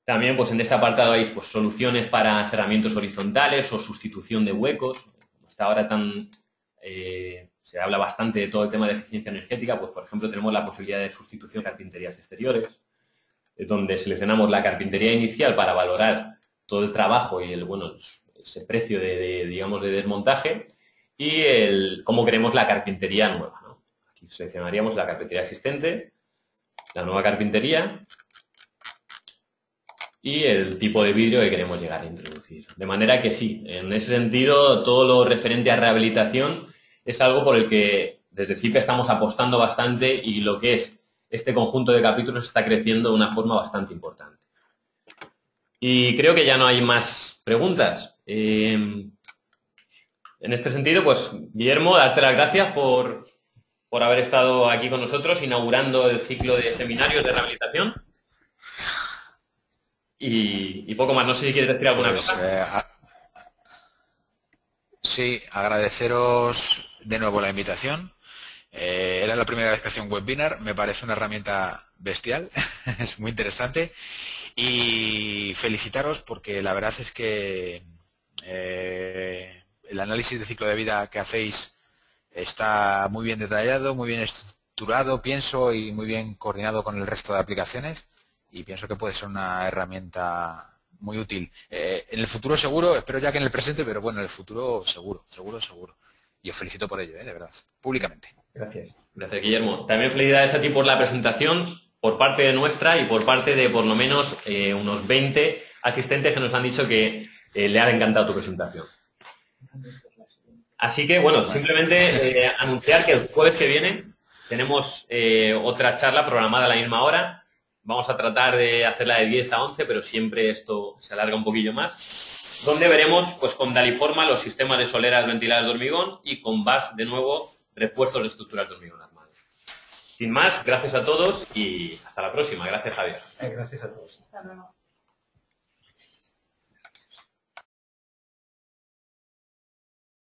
También pues en este apartado hay pues soluciones para cerramientos horizontales o sustitución de huecos. Hasta ahora se habla bastante de todo el tema de eficiencia energética, pues por ejemplo tenemos la posibilidad de sustitución de carpinterías exteriores, donde seleccionamos la carpintería inicial para valorar todo el trabajo y ese precio digamos de desmontaje y cómo queremos la carpintería nueva, ¿no? Aquí seleccionaríamos la carpintería existente, la nueva carpintería y el tipo de vidrio que queremos llegar a introducir. De manera que sí, en ese sentido, todo lo referente a rehabilitación es algo por el que desde CIPE estamos apostando bastante y lo que es este conjunto de capítulos está creciendo de una forma bastante importante. Y creo que ya no hay más preguntas. En este sentido, pues, Guillermo, darte las gracias por haber estado aquí con nosotros inaugurando el ciclo de seminarios de rehabilitación. Y poco más, no sé si quieres decir alguna cosa. Sí, agradeceros de nuevo la invitación. Era la primera vez que hacía un webinar, me parece una herramienta bestial, es muy interesante. Y felicitaros porque la verdad es que el análisis de ciclo de vida que hacéis está muy bien detallado, muy bien estructurado, pienso, y muy bien coordinado con el resto de aplicaciones. Y pienso que puede ser una herramienta muy útil. En el futuro seguro, espero ya que en el presente, pero bueno, en el futuro seguro. Y os felicito por ello, de verdad, públicamente. Gracias. Gracias, Guillermo. También felicidades a ti por la presentación, por parte de nuestra y por parte de por lo menos unos 20 asistentes que nos han dicho que le ha encantado tu presentación. Así que, bueno, simplemente anunciar que el jueves que viene tenemos otra charla programada a la misma hora. Vamos a tratar de hacerla de 10 a 11, pero siempre esto se alarga un poquillo más, donde veremos pues con Daliforma los sistemas de soleras ventiladas de hormigón y con BAS, de nuevo, refuerzos de estructuras de hormigón armado. Sin más, gracias a todos y hasta la próxima. Gracias, Javier. Gracias a todos. Hasta luego.